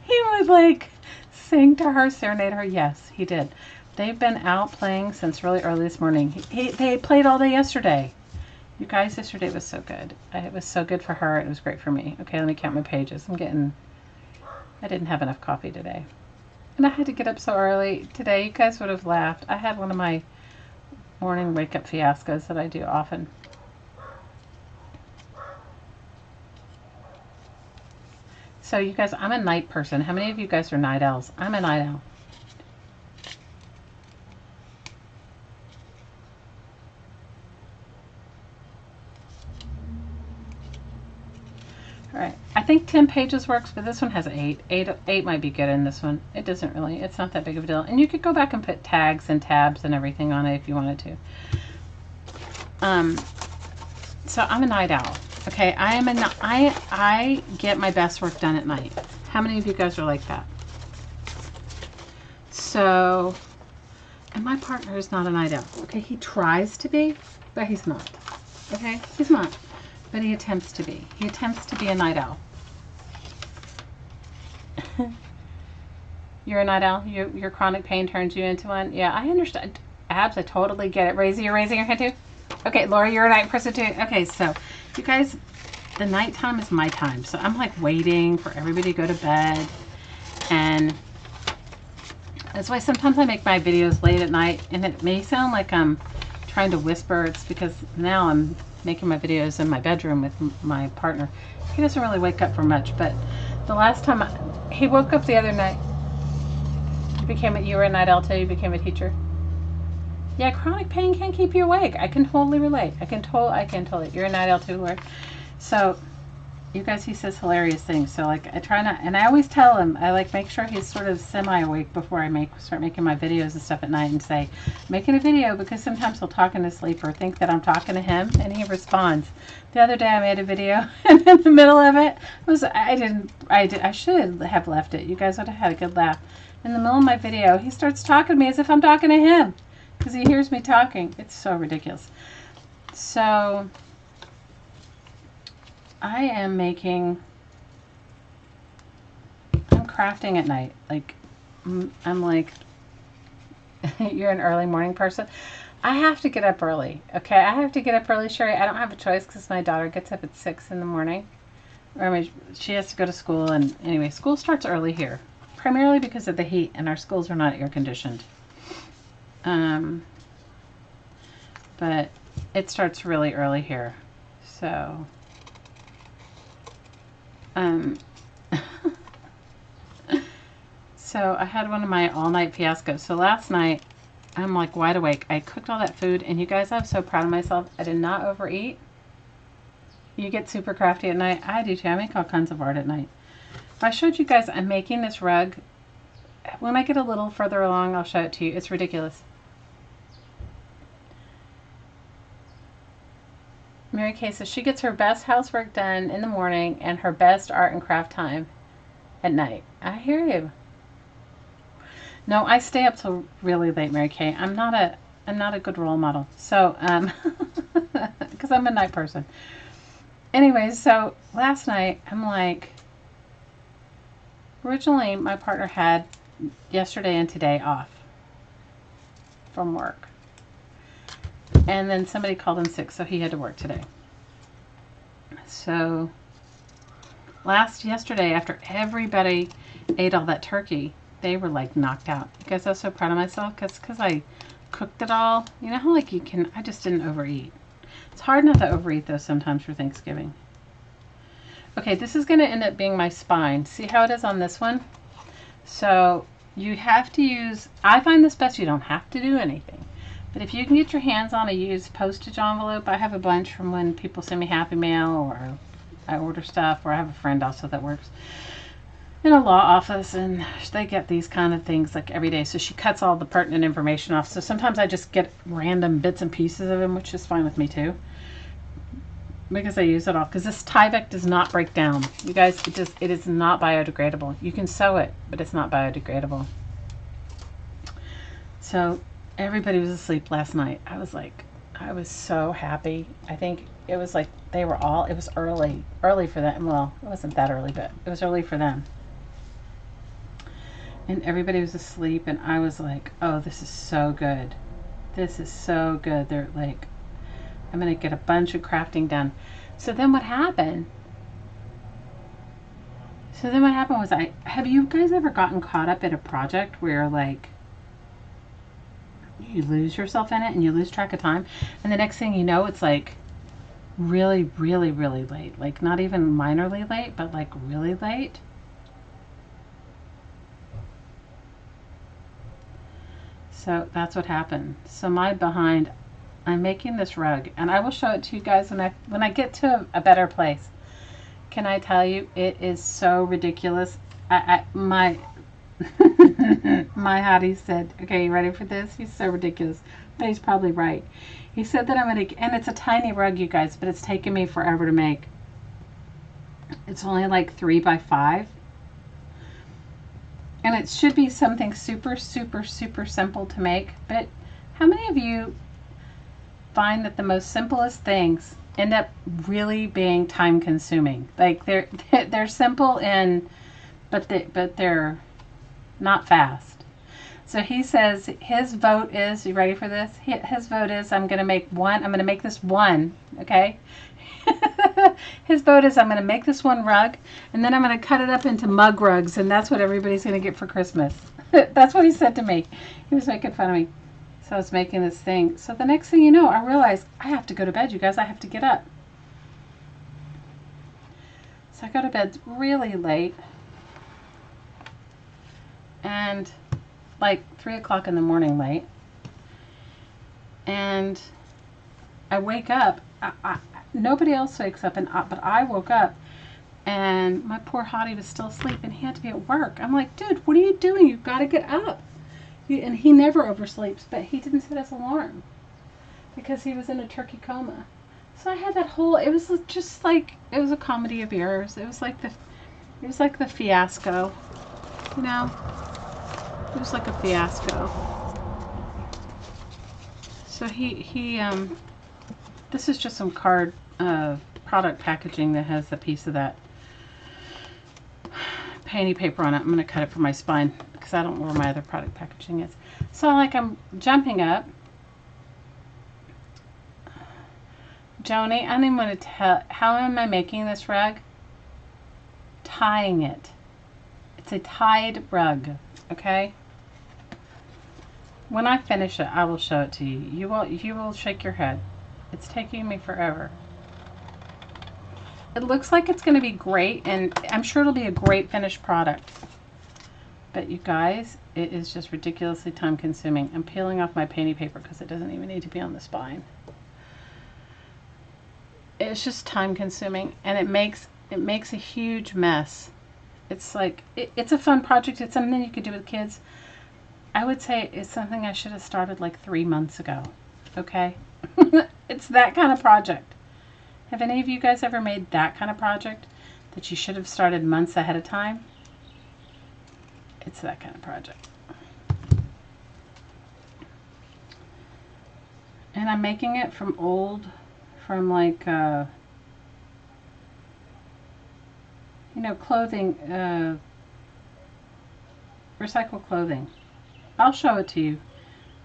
He would like sing to her, serenade her. Yes, he did. They've been out playing since really early this morning. They played all day yesterday. You guys, yesterday was so good. It was so good for her. It was great for me. Okay, let me count my pages. I didn't have enough coffee today. And I had to get up so early today. You guys would have laughed. I had one of my morning wake-up fiascos that I do often. So you guys, I'm a night person. How many of you guys are night owls? I'm a night owl. Alright, I think 10 pages works, but this one has 8. 8 might be good in this one. It doesn't really, it's not that big of a deal. And you could go back and put tags and tabs and everything on it if you wanted to. So I'm a night owl. Okay, I get my best work done at night. How many of you guys are like that? So, and my partner is not a night owl. Okay, he tries to be, but he's not. Okay, he's not. But he attempts to be. He attempts to be a night owl. You're a night owl? Your chronic pain turns you into one? Yeah, I understand. Abs, I totally get it. You're raising your hand too? Okay, Laura, you're a night person too? Okay, so you guys, the nighttime is my time. So I'm like waiting for everybody to go to bed. And that's why sometimes I make my videos late at night. And it may sound like I'm trying to whisper. It's because now I'm making my videos in my bedroom with my partner. He doesn't really wake up for much, but the last time he woke up the other night. You were a night owl too? You became a teacher? Yeah, chronic pain can keep you awake. I can totally relate. I can totally. You're a night owl too, Lord. So, you guys, he says hilarious things. So, like, I try not, and I always tell him, I like make sure he's sort of semi-awake before I start making my videos and stuff at night, and say, making a video, because sometimes he'll talk in his sleep or think that I'm talking to him, and he responds. The other day I made a video, and in the middle of it, I should have left it. You guys would have had a good laugh. In the middle of my video, he starts talking to me as if I'm talking to him, because he hears me talking. It's so ridiculous. So I'm crafting at night. Like, I'm like, you're an early morning person. I have to get up early. Okay, I have to get up early, Sherry. I don't have a choice because my daughter gets up at 6 in the morning. Or, I mean, she has to go to school, and anyway, school starts early here, primarily because of the heat, and our schools are not air conditioned. But it starts really early here, so so I had one of my all-night fiascos. So last night, I'm like wide awake. I cooked all that food, and you guys, I'm so proud of myself. I did not overeat. You get super crafty at night. I do too. I make all kinds of art at night. I showed you guys I'm making this rug. When I get a little further along, I'll show it to you. It's ridiculous. Mary Kay says she gets her best housework done in the morning and her best art and craft time at night. I hear you. No, I stay up till really late, Mary Kay. I'm not a good role model. So, because I'm a night person. Anyways, so last night I'm like, originally my partner had yesterday and today off from work. And then somebody called in sick, so he had to work today. So yesterday, after everybody ate all that turkey, they were like knocked out. You guys, I was so proud of myself because I cooked it all. You know how like you can, I just didn't overeat. It's hard not to overeat though sometimes for Thanksgiving. Okay, this is going to end up being my spine. See how it is on this one? So you have to use, I find this best, you don't have to do anything. But if you can get your hands on a used postage envelope, I have a bunch from when people send me Happy Mail or I order stuff, or I have a friend also that works in a law office and they get these kind of things like every day. So she cuts all the pertinent information off. So sometimes I just get random bits and pieces of them, which is fine with me too, because I use it all. Because this Tyvek does not break down. You guys, it is not biodegradable. You can sew it, but it's not biodegradable. So everybody was asleep last night. I was so happy. I think it was like it was early for them. Well, it wasn't that early, but it was early for them. And everybody was asleep, and I was like, oh, this is so good. This is so good. They're like, I'm going to get a bunch of crafting done. So then what happened? Was have you guys ever gotten caught up in a project where like you lose yourself in it and you lose track of time, and the next thing you know it's like really, really, really late, like not even minorly late, but like really late? So that's what happened. So I'm making this rug, and I will show it to you guys when I get to a better place. Can I tell you, it is so ridiculous. My hottie said, okay, you ready for this? He's so ridiculous, but he's probably right. He said that and it's a tiny rug, you guys, but it's taken me forever to make. It's only like 3 by 5. And it should be something super, super, super simple to make. But how many of you find that the most simplest things end up really being time consuming? Like they're simple but they're not fast. So he says his vote is, you ready for this? His vote is I'm going to make this one, okay? His vote is I'm going to make this one rug, and then I'm going to cut it up into mug rugs, and that's what everybody's going to get for Christmas. That's what he said to me. He was making fun of me. So I was making this thing. So the next thing you know, I realized I have to go to bed, you guys. I have to get up. So I go to bed really late, and like 3 o'clock in the morning late, and I wake up. Nobody else wakes up, but I woke up, and my poor hottie was still asleep, and he had to be at work. I'm like, dude, what are you doing? You've got to get up. And he never oversleeps, but he didn't set his alarm because he was in a turkey coma. So I had that whole, it was just like, it was a comedy of errors. It was like the fiasco, you know? It was like a fiasco. So this is just some product packaging that has a piece of that painting paper on it. I'm going to cut it from my spine because I don't know where my other product packaging is. So like I'm jumping up. Joni, I don't even want to tell. How am I making this rug? Tying it. It's a tied rug. Okay. When I finish it, I will show it to you. You will shake your head. It's taking me forever. It looks like it's going to be great, and I'm sure it'll be a great finished product. But you guys, it is just ridiculously time consuming. I'm peeling off my painting paper because it doesn't even need to be on the spine. It's just time consuming, and it makes a huge mess. It's like, it's a fun project. It's something you could do with kids. I would say it's something I should have started like 3 months ago. Okay? It's that kind of project. Have any of you guys ever made that kind of project that you should have started months ahead of time? It's that kind of project. And I'm making it from like, you know, clothing, recycled clothing. I'll show it to you.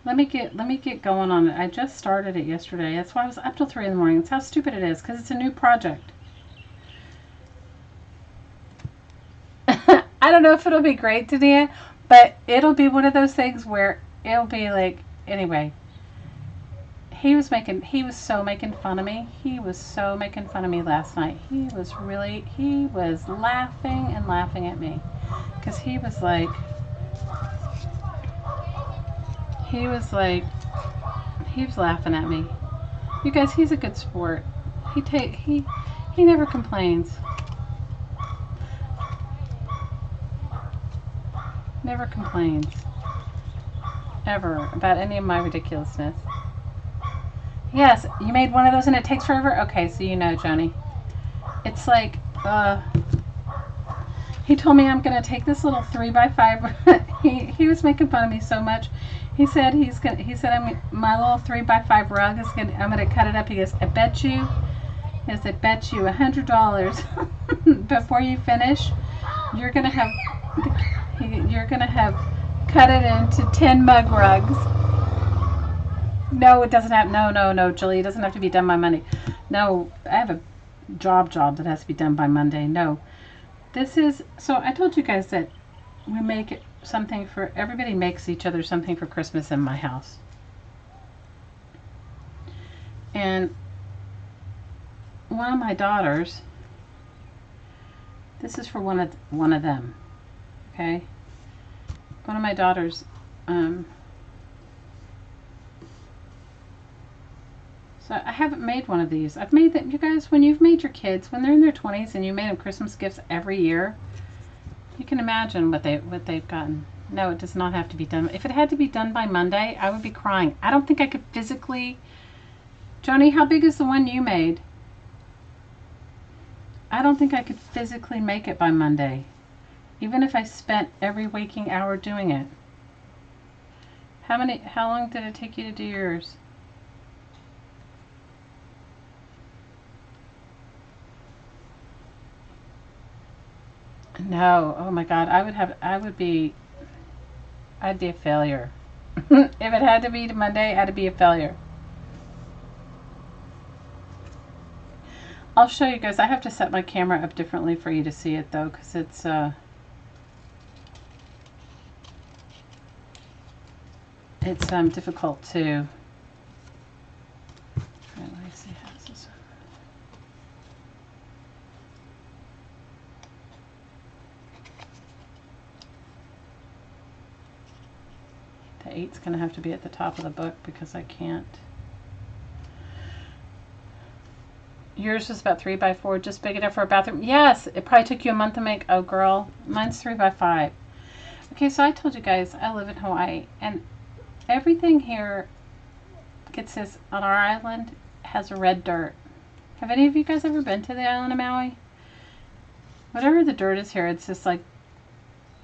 Let me get going on it. I just started it yesterday. That's why I was up till 3 in the morning. That's how stupid it is, because it's a new project. I don't know if it'll be great, Dania, but it'll be one of those things where it'll be like, anyway. He was so making fun of me. He was so making fun of me last night. He was laughing and laughing at me. Because he was laughing at me. You guys, he's a good sport. He never complains. Never complains. Ever about any of my ridiculousness. Yes, you made one of those and it takes forever? Okay, so you know, Joni. It's like, he told me I'm going to take this little 3x5. he was making fun of me so much. He said my little 3x5 rug I'm going to cut it up. He goes, I bet you $100 before you finish, you're going to have cut it into 10 mug rugs. No, it doesn't have, no, Julie, it doesn't have to be done by Monday. No, I have a job that has to be done by Monday. No. So I told you guys that we make it something for, everybody makes each other something for Christmas in my house. And one of my daughters, this is for one of them, okay? One of my daughters, so I haven't made one of these. I've made them, you guys, when you've made your kids, when they're in their 20s and you made them Christmas gifts every year, you can imagine what they've gotten. No, it does not have to be done. If it had to be done by Monday, I would be crying. I don't think I could physically. Joni, how big is the one you made? I don't think I could physically make it by Monday, even if I spent every waking hour doing it. How long did it take you to do yours? No, oh my God, I'd be a failure. If it had to be Monday, I'd be a failure. I'll show you guys. I have to set my camera up differently for you to see it though, because it's difficult to. Let me see how this is. The 8's going to have to be at the top of the book because I can't. Yours was about 3x4, just big enough for a bathroom. Yes, it probably took you a month to make. Oh, girl, mine's 3x5. Okay, so I told you guys I live in Hawaii, and everything here gets this on our island has red dirt. Have any of you guys ever been to the island of Maui? Whatever the dirt is here, it's just like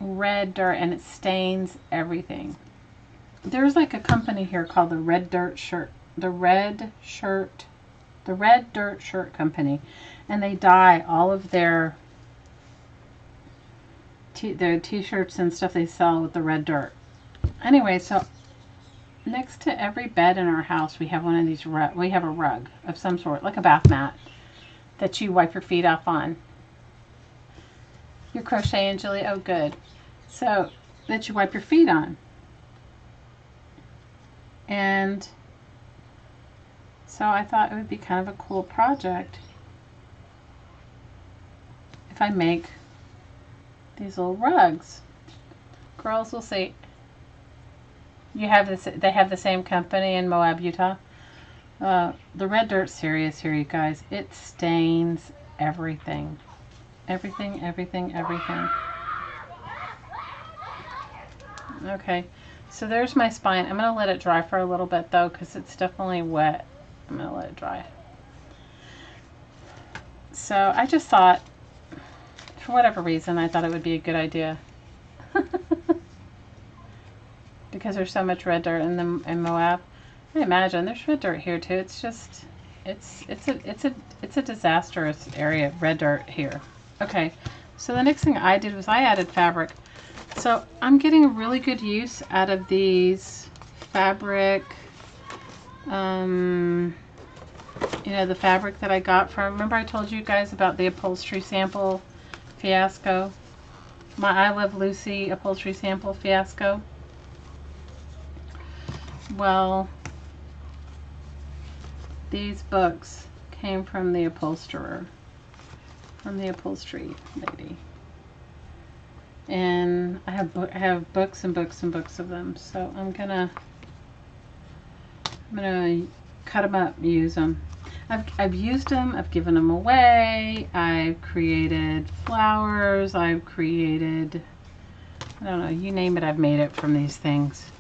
red dirt, and it stains everything. There's like a company here called the Red Dirt Shirt Company, and they dye all of their their t-shirts and stuff they sell with the red dirt. Anyway, so next to every bed in our house, we have one of these we have a rug of some sort, like a bath mat that you wipe your feet off on. You're crocheting, Julie? Oh, good. So that you wipe your feet on. And so I thought it would be kind of a cool project if I make these little rugs. Girls will see. You have this. They have the same company in Moab, Utah. The red dirt serious here, you guys. It stains everything. Everything, everything, everything. Okay, so there's my spine. I'm going to let it dry for a little bit, though, because it's definitely wet. I'm going to let it dry. So I just thought, for whatever reason, I thought it would be a good idea. Because there's so much red dirt in Moab. I imagine there's red dirt here, too. It's just, it's a disastrous area, red dirt here. Okay, so the next thing I did was I added fabric. So I'm getting a really good use out of these fabric, you know, the fabric that I got from, remember I told you guys about the upholstery sample fiasco? My I Love Lucy upholstery sample fiasco? Well, these books came from the upholsterer, from the upholstery lady. And I have books and books and books of them. So I'm gonna cut them up, use them. I've used them. I've given them away. I've created flowers. I've created, I don't know, you name it. I've made it from these things.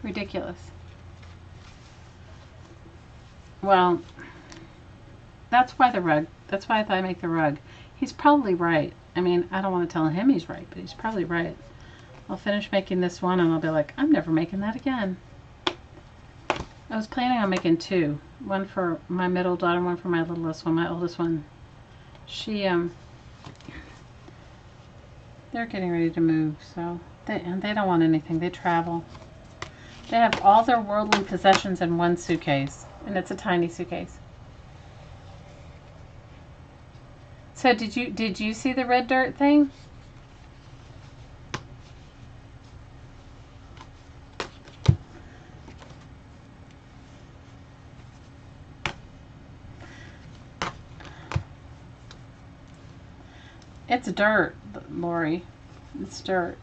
Ridiculous. Well, that's why the rug. That's why I thought I'd make the rug. He's probably right. I mean, I don't want to tell him he's right, but he's probably right. I'll finish making this one and I'll be like, I'm never making that again. I was planning on making two. One for my middle daughter, one for my littlest one. My oldest one, she, they're getting ready to move, so they don't want anything. They travel. They have all their worldly possessions in one suitcase, and it's a tiny suitcase. So did you see the red dirt thing? It's dirt, Lori. It's dirt.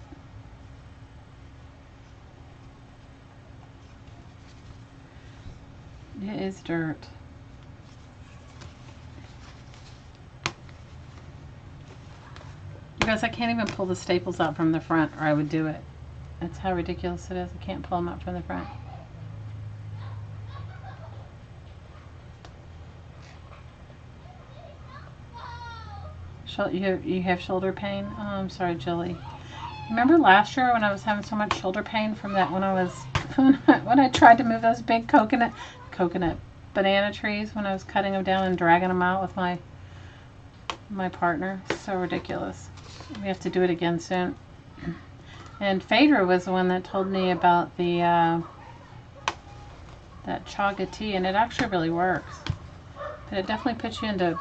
It is dirt. Because I can't even pull the staples out from the front, or I would do it. That's how ridiculous it is. I can't pull them out from the front. You have shoulder pain? Oh, I'm sorry, Jilly. Remember last year when I was having so much shoulder pain from that when I tried to move those big coconut banana trees when I was cutting them down and dragging them out with my partner? So ridiculous. We have to do it again soon. And Phaedra was the one that told me about the that chaga tea, and it actually really works. But it definitely puts you into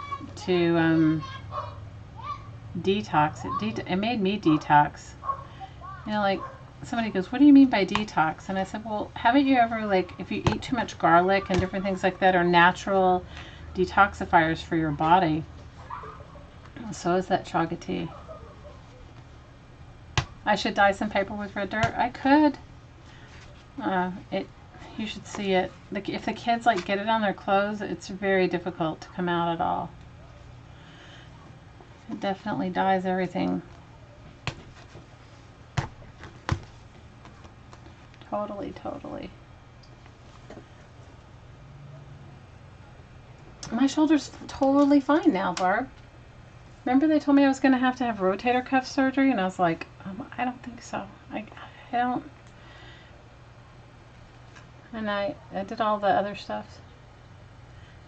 detox. It made me detox. You know, like somebody goes, what do you mean by detox? And I said, well, haven't you ever, like, if you eat too much garlic and different things like that are natural detoxifiers for your body. So is that chaga tea. I should dye some paper with red dirt. I could. You should see it. Like, if the kids like get it on their clothes, it's very difficult to come out at all. It definitely dyes everything. Totally, totally. My shoulder's totally fine now, Barb. Remember they told me I was going to have rotator cuff surgery, and I was like, I don't think so. I don't. And I did all the other stuff.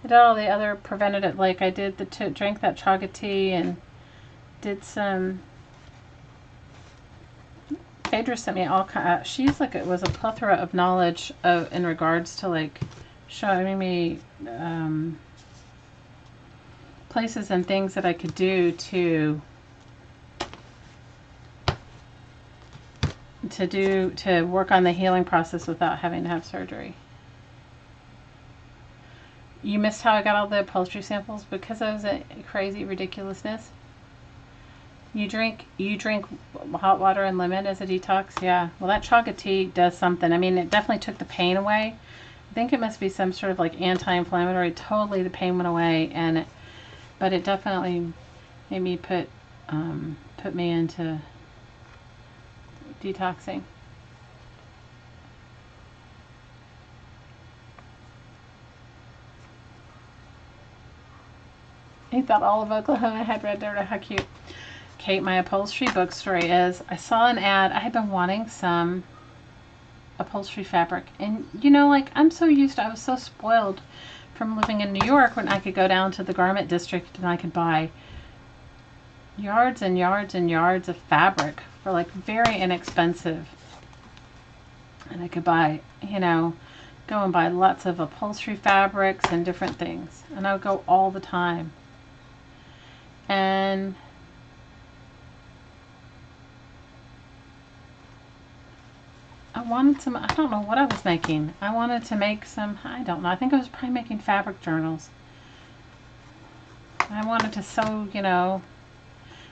I did all the other preventative, like I did drank that chaga tea, and did some. Phaedra sent me all kind. She's like, it was a plethora of knowledge in regards to like showing me places and things that I could do to work on the healing process without having to have surgery. You missed how I got all the upholstery samples because I was a crazy ridiculousness. You drink hot water and lemon as a detox? Yeah. Well, that chaga tea does something. I mean, it definitely took the pain away. I think it must be some sort of like anti-inflammatory. Totally, the pain went away, but it definitely made me put me into detoxing. He thought all of Oklahoma had red dirt. How cute. Kate, my upholstery book story is, I saw an ad. I had been wanting some upholstery fabric. And, you know, like, I was so spoiled from living in New York when I could go down to the garment district and I could buy yards and yards and yards of fabric for, like, very inexpensive. And I could buy, you know, go and buy lots of upholstery fabrics and different things. And I would go all the time. And I wanted some, I don't know what I was making. I wanted to make some, I don't know, I think I was probably making fabric journals. I wanted to sew, you know,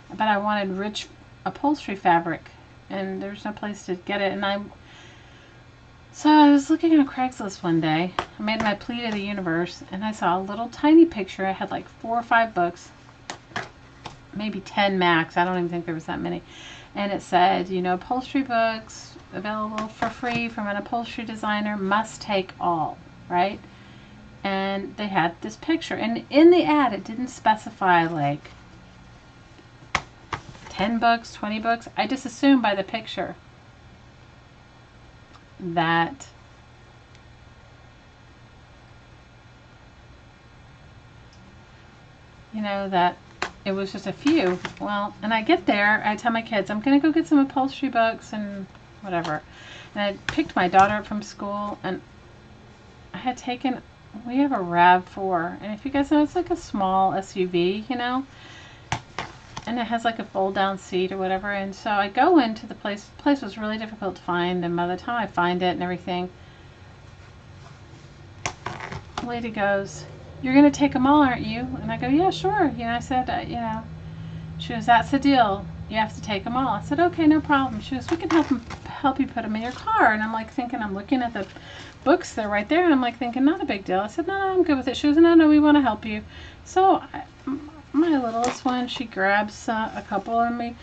but I wanted rich upholstery fabric, and there's no place to get it. So I was looking on Craigslist one day. I made my plea to the universe, and I saw a little tiny picture. I had like 4 or 5 books, maybe 10 max. I don't even think there was that many. And it said, you know, upholstery books available for free from an upholstery designer, must take all, right? And they had this picture, and in the ad it didn't specify like 10 books, 20 books. I just assumed by the picture that you know, that it was just a few. Well, and I get there, I tell my kids, I'm going to go get some upholstery books and whatever. And I picked my daughter up from school, and I had taken, we have a RAV4, and if you guys know, it's like a small SUV, you know, and it has like a fold down seat or whatever. And so I go into the place. The place was really difficult to find, and by the time I find it and everything, the lady goes, "You're going to take them all, aren't you?" And I go, "Yeah, sure." You know, I said, you know, she goes, "That's the deal. You have to take them all." I said, "Okay, no problem." She goes, "We can help you put them in your car." And I'm like thinking, I'm looking at the books, they're right there, and I'm like thinking, not a big deal. I said, "No, I'm good with it." She goes, "No, we want to help you." So my littlest one, she grabs a couple, and we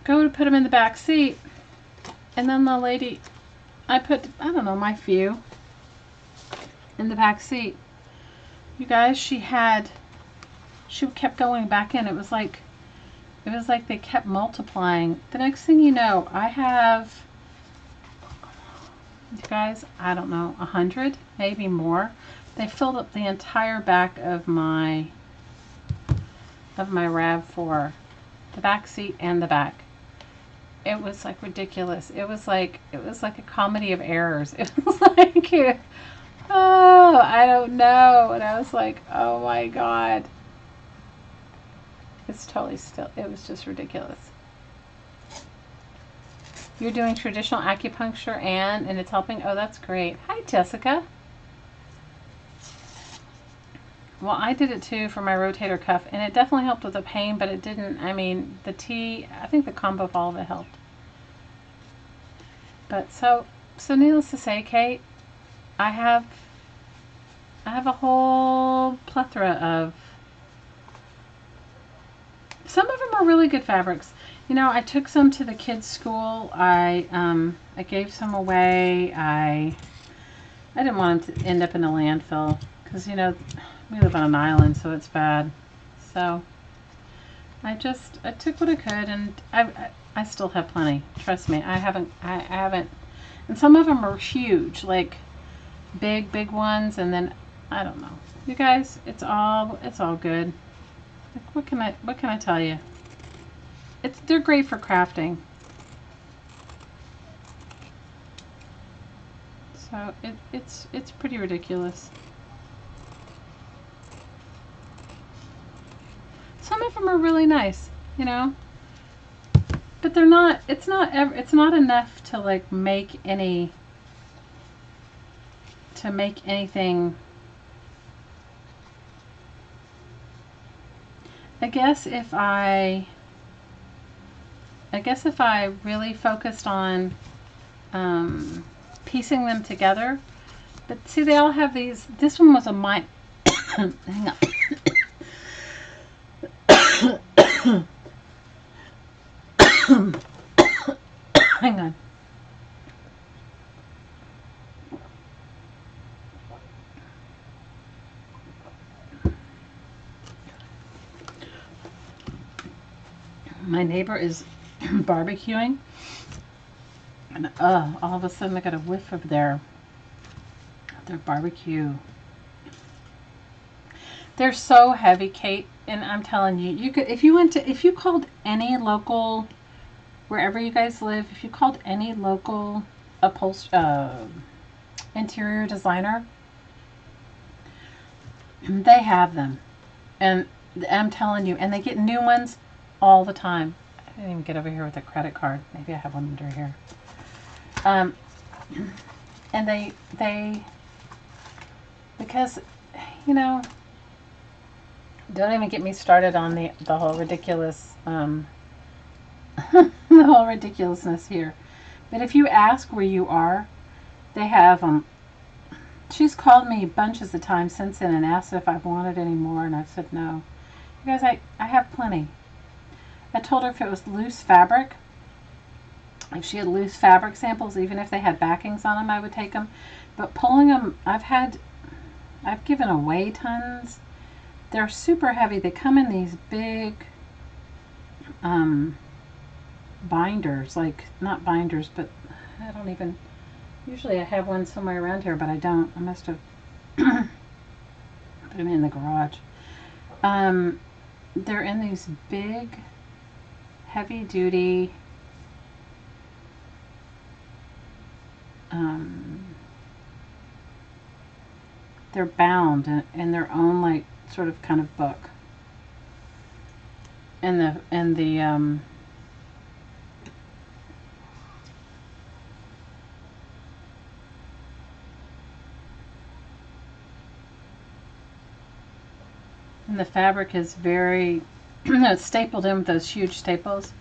go to put them in the back seat. And then the lady, I put, I don't know, my few in the back seat. You guys, she kept going back in. It was like they kept multiplying. The next thing you know, I have, you guys, I don't know, 100, maybe more. They filled up the entire back of my RAV4, the back seat and the back. It was like ridiculous. It was like a comedy of errors. It was like, oh, I don't know. And I was like, oh my God. It's totally still, it was just ridiculous. You're doing traditional acupuncture, and it's helping? Oh, that's great. Hi, Jessica. Well, I did it too for my rotator cuff, and it definitely helped with the pain, but it didn't, I mean, the tea, I think the combo of all of it helped. But so needless to say, Kate, I have a whole plethora of, some of them are really good fabrics. You know, I took some to the kids' school. I gave some away. I didn't want them to end up in a landfill, because, you know, we live on an island, so it's bad. So I took what I could, and I still have plenty. Trust me, I haven't, and some of them are huge, like big ones, and then I don't know. You guys, it's all good. Like, what can I tell you? They're great for crafting. So it's pretty ridiculous. Some of them are really nice, you know, but they're not. It's not enough to like make anything. I guess if I really focused on piecing them together. But see, they all have these. This one was a mine. Hang on. Hang on. My neighbor is barbecuing, and all of a sudden I got a whiff of their barbecue. They're so heavy, Kate, and I'm telling you, you could if you called any local, wherever you guys live, if you called any local interior designer, they have them, and I'm telling you, and they get new ones all the time. I didn't even get over here with a credit card. Maybe I have one under here. And they because, you know, don't even get me started on the whole ridiculous the whole ridiculousness here. But if you ask where you are, they have she's called me bunches of times since then and asked if I wanted any more, and I've said no. You guys, I have plenty. I told her if it was loose fabric, if she had loose fabric samples, even if they had backings on them, I would take them. But pulling them, I've given away tons. They're super heavy. They come in these big binders, like not binders, but I don't even. Usually I have one somewhere around here, but I don't. I must have put them in the garage. They're in these big, heavy-duty they're bound in their own like sort of kind of book. And the and the fabric is very it's stapled in with those huge staples.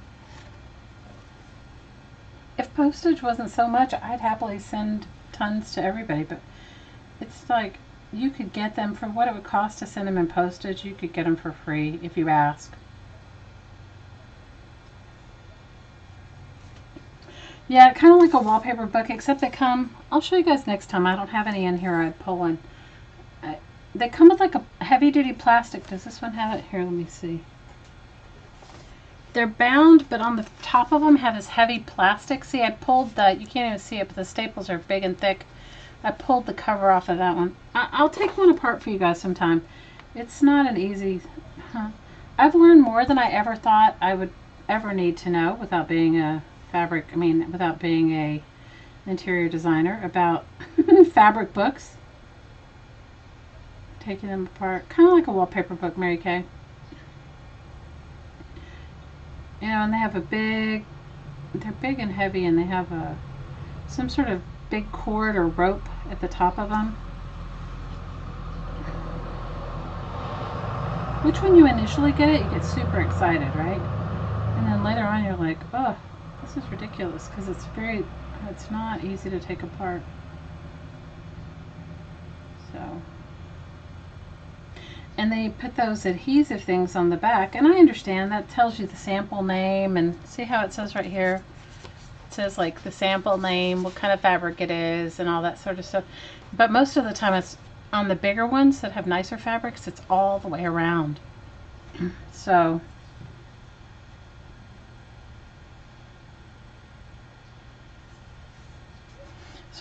If postage wasn't so much, I'd happily send tons to everybody, but it's like you could get them for what it would cost to send them in postage. You could get them for free if you ask. Yeah, kind of like a wallpaper book, except they come, I'll show you guys next time. I don't have any in here. I'd pull one. They come with like a heavy-duty plastic. Does this one have it? Here, let me see. They're bound, but on the top of them have this heavy plastic. See, I pulled you can't even see it, but the staples are big and thick. I pulled the cover off of that one. I'll take one apart for you guys sometime. It's not an easy... I've learned more than I ever thought I would ever need to know without being without being a interior designer about fabric books. Taking them apart. Kind of like a wallpaper book, Mary Kay. You know, and they have they're big and heavy, and they have some sort of big cord or rope at the top of them. Which when you initially get it, you get super excited, right? And then later on you're like, oh, this is ridiculous, because it's not easy to take apart. So, and they put those adhesive things on the back, and I understand that tells you the sample name, and see how it says right here? It says like the sample name, what kind of fabric it is, and all that sort of stuff. But most of the time it's on the bigger ones that have nicer fabrics, it's all the way around. So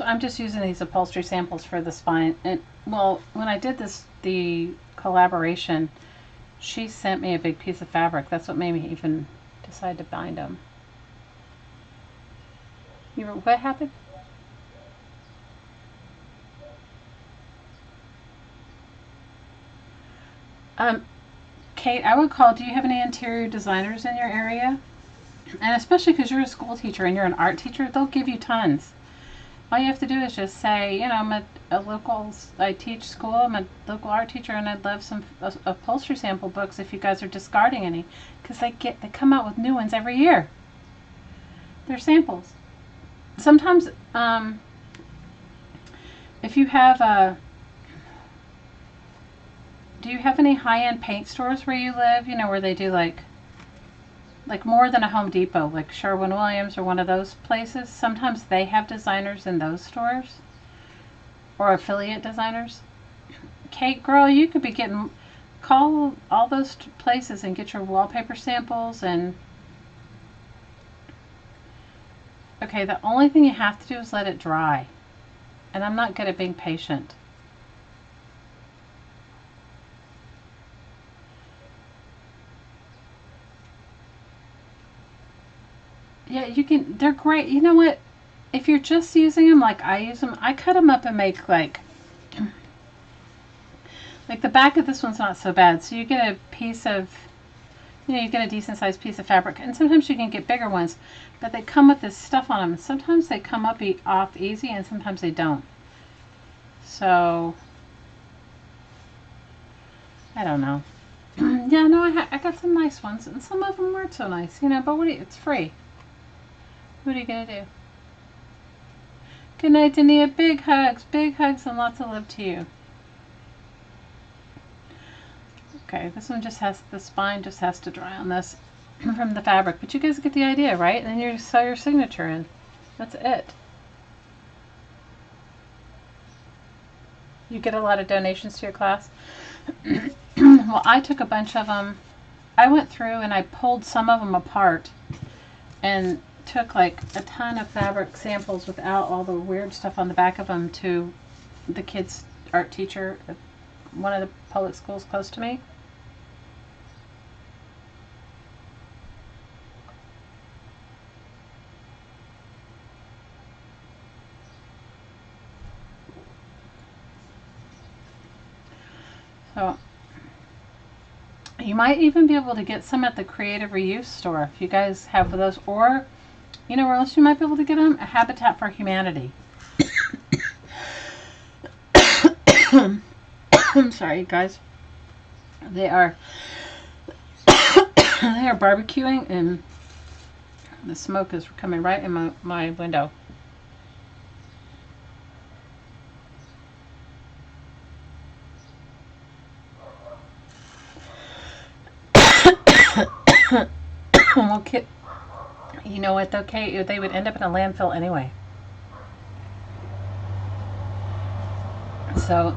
I'm just using these upholstery samples for the spine. And well, when I did the collaboration, She sent me a big piece of fabric. That's what made me even decide to bind them. What happened? Kate, I would call, do you have any interior designers in your area? And especially because you're a school teacher and you're an art teacher, they'll give you tons. All you have to do is just say, you know, I teach school, I'm a local art teacher, and I'd love some upholstery sample books if you guys are discarding any. Because they come out with new ones every year. They're samples. Sometimes, if you have do you have any high-end paint stores where you live? You know, where they do like more than a Home Depot, like Sherwin-Williams or one of those places. Sometimes they have designers in those stores or affiliate designers. Kate, girl, you could be call all those places and get your wallpaper samples. And okay, the only thing you have to do is let it dry. And I'm not good at being patient. Yeah, you can. They're great. You know what? If you're just using them like I use them, I cut them up and make like the back of this one's not so bad. So you get a piece of, you know, you get a decent sized piece of fabric. And sometimes you can get bigger ones, but they come with this stuff on them. Sometimes they come up off easy and sometimes they don't. So, I don't know. Yeah, no, I got some nice ones, and some of them weren't so nice, you know, but it's free. What are you going to do? Good night, Dania. Big hugs, and lots of love to you. Okay, this one the spine just has to dry on this from the fabric, but you guys get the idea, right? And then you sew your signature in. That's it. You get a lot of donations to your class? Well, I took a bunch of them. I went through and I pulled some of them apart and took like a ton of fabric samples without all the weird stuff on the back of them to the kids' art teacher at one of the public schools close to me. So you might even be able to get some at the Creative Reuse store if you guys have those, or you know where else you might be able to get them? A Habitat for Humanity. I'm sorry, guys. They are barbecuing, and the smoke is coming right in my window. Well, you know what though, Kate? They would end up in a landfill anyway. So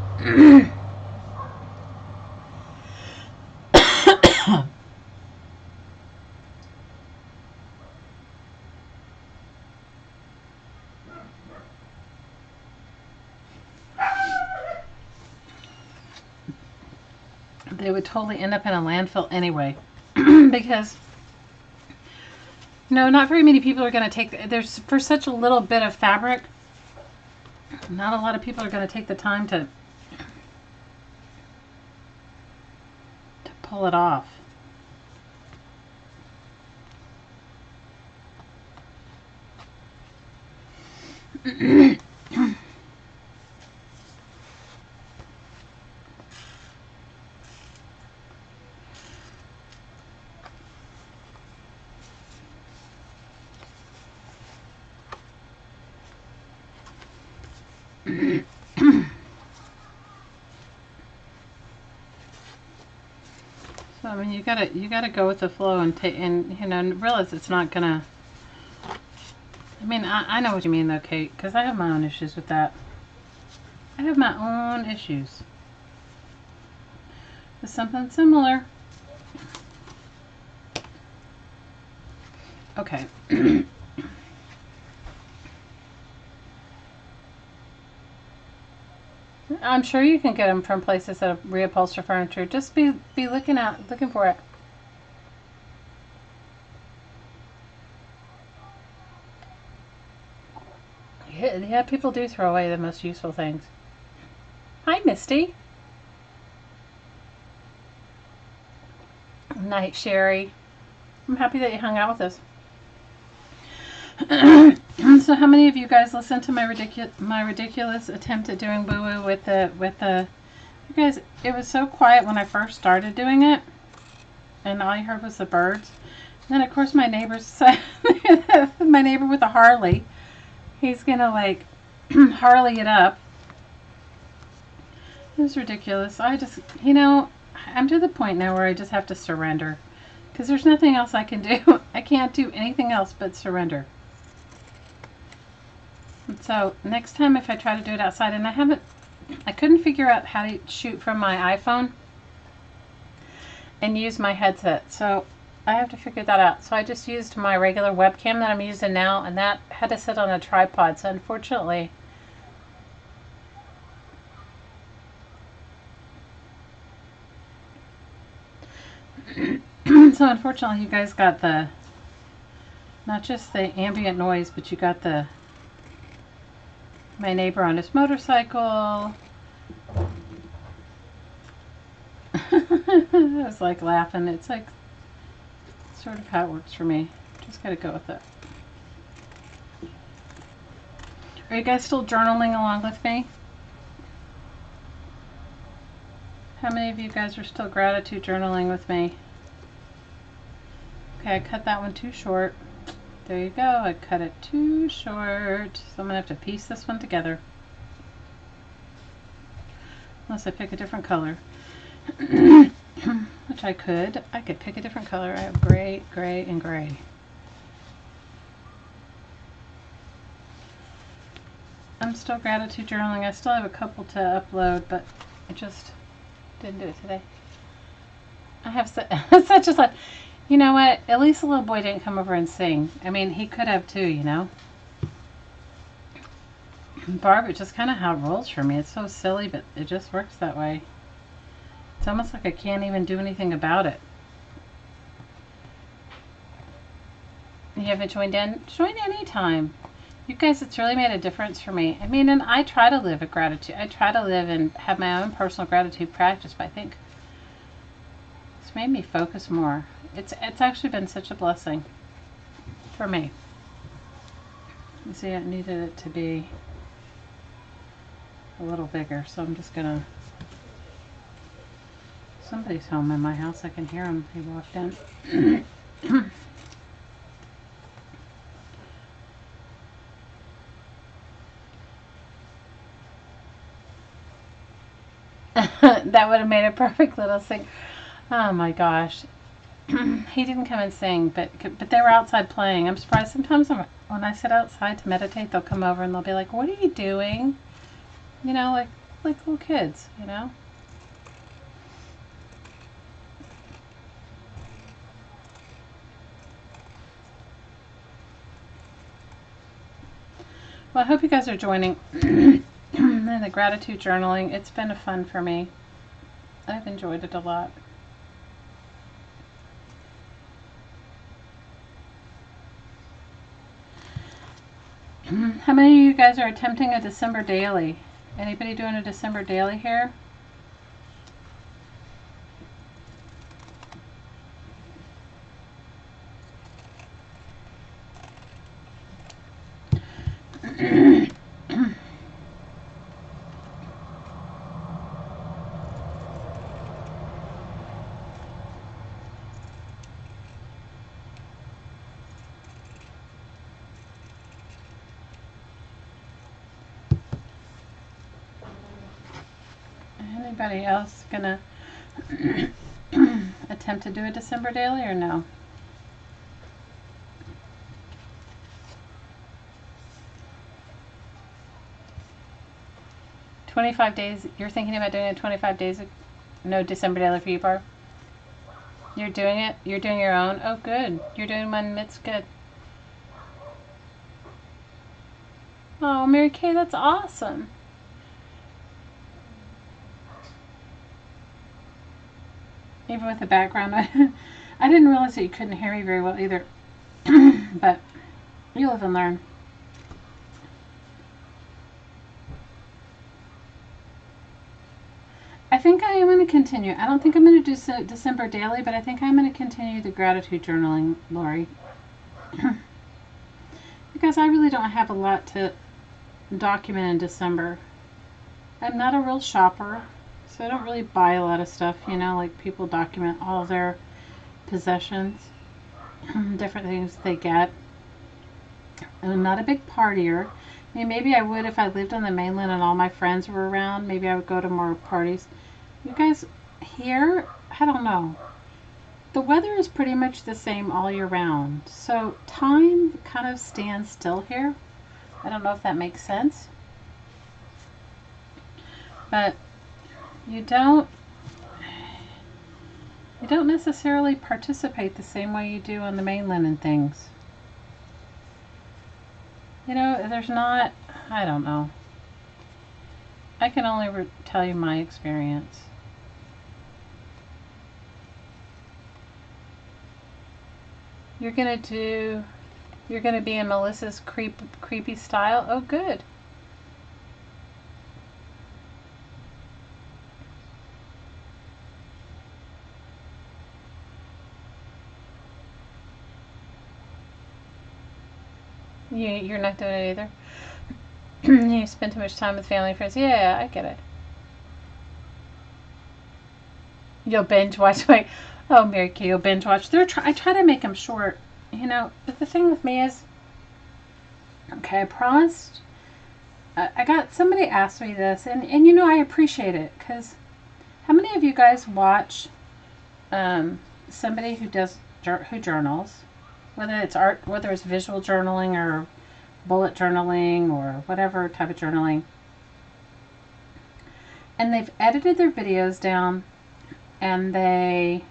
they would totally end up in a landfill anyway. Because no, not very many people are going to take, there's, for such a little bit of fabric, not a lot of people are going to take the time to pull it off. So I mean, you gotta go with the flow and you know, realize it's not gonna. I mean, I know what you mean though, Kate, because I have my own issues with that. I have my own issues with something similar. Okay. I'm sure you can get them from places that reupholster furniture. Just be looking for it. Yeah, people do throw away the most useful things. Hi, Misty. Night, Sherry. I'm happy that you hung out with us. So, how many of you guys listened to my ridiculous attempt at doing woo woo with the You guys, it was so quiet when I first started doing it, and all you heard was the birds. And then, of course, my neighbor's my neighbor with a Harley. He's gonna like Harley it up. It was ridiculous. I just, I'm to the point now where I just have to surrender. Because there's nothing else I can do. I can't do anything else but surrender. And so next time if I try to do it outside, and I couldn't figure out how to shoot from my iPhone and use my headset. So I have to figure that out. So I just used my regular webcam that I'm using now, and that had to sit on a tripod. So unfortunately, you guys got not just the ambient noise, but you got my neighbor on his motorcycle. I was like laughing. It's like sort of how it works for me. Just gotta go with it. Are you guys still journaling along with me? How many of you guys are still gratitude journaling with me? Okay, I cut that one too short. There you go. I cut it too short. So I'm going to have to piece this one together. Unless I pick a different color. Which I could. I could pick a different color. I have gray, gray, and gray. I'm still gratitude journaling. I still have a couple to upload, but I just didn't do it today. I have such a... You know what? At least the little boy didn't come over and sing. I mean, he could have too, Barb, it's just kind of how it rolls for me. It's so silly, but it just works that way. It's almost like I can't even do anything about it. You haven't joined in? Join anytime. You guys, it's really made a difference for me. I mean, and I try to live a gratitude. I try to live and have my own personal gratitude practice, but I think it's made me focus more. It's actually been such a blessing for me. You see, I needed it to be a little bigger, so I'm just gonna... Somebody's home in my house. I can hear him. He walked in. That would have made a perfect little sing. Oh my gosh. He didn't come and sing, but they were outside playing. I'm surprised sometimes when I sit outside to meditate, they'll come over and they'll be like, "What are you doing?" Like little kids, Well, I hope you guys are joining in the gratitude journaling. It's been fun for me. I've enjoyed it a lot. How many of you guys are attempting a December daily? Anybody doing a December daily here? Anybody else gonna attempt to do a December daily or no? $25 days. You're thinking about doing a 25 days. No December daily for you, Barb? You're doing it? You're doing your own? Oh, good. You're doing one. It's good. Oh, Mary Kay, that's awesome. even with the background. I didn't realize that you couldn't hear me very well either. But you live and learn. I think I am going to continue. I don't think I'm going to do December daily, but I think I'm going to continue the gratitude journaling, Lori. Because I really don't have a lot to document in December. I'm not a real shopper, so I don't really buy a lot of stuff, you know, like people document all their possessions, different things they get. I'm not a big partier. I mean, maybe I would if I lived on the mainland and all my friends were around. Maybe I would go to more parties. You guys, here, I don't know. The weather is pretty much the same all year round. So time kind of stands still here. I don't know if that makes sense. But you don't necessarily participate the same way you do on the mainland and things. You know, there's not, I don't know. I can only tell you my experience. You're gonna be in Melissa's creepy style? Oh, good. You're not doing it either? You spend too much time with family and friends. Yeah, I get it. You'll binge watch. Like, oh, Mary Kay, you'll binge watch. I try to make them short, you know. But the thing with me is, okay, I promised. I got somebody asked me this, and you know I appreciate it, because how many of you guys watch somebody who journals, whether it's art, whether it's visual journaling or bullet journaling or whatever type of journaling, and they've edited their videos down, and then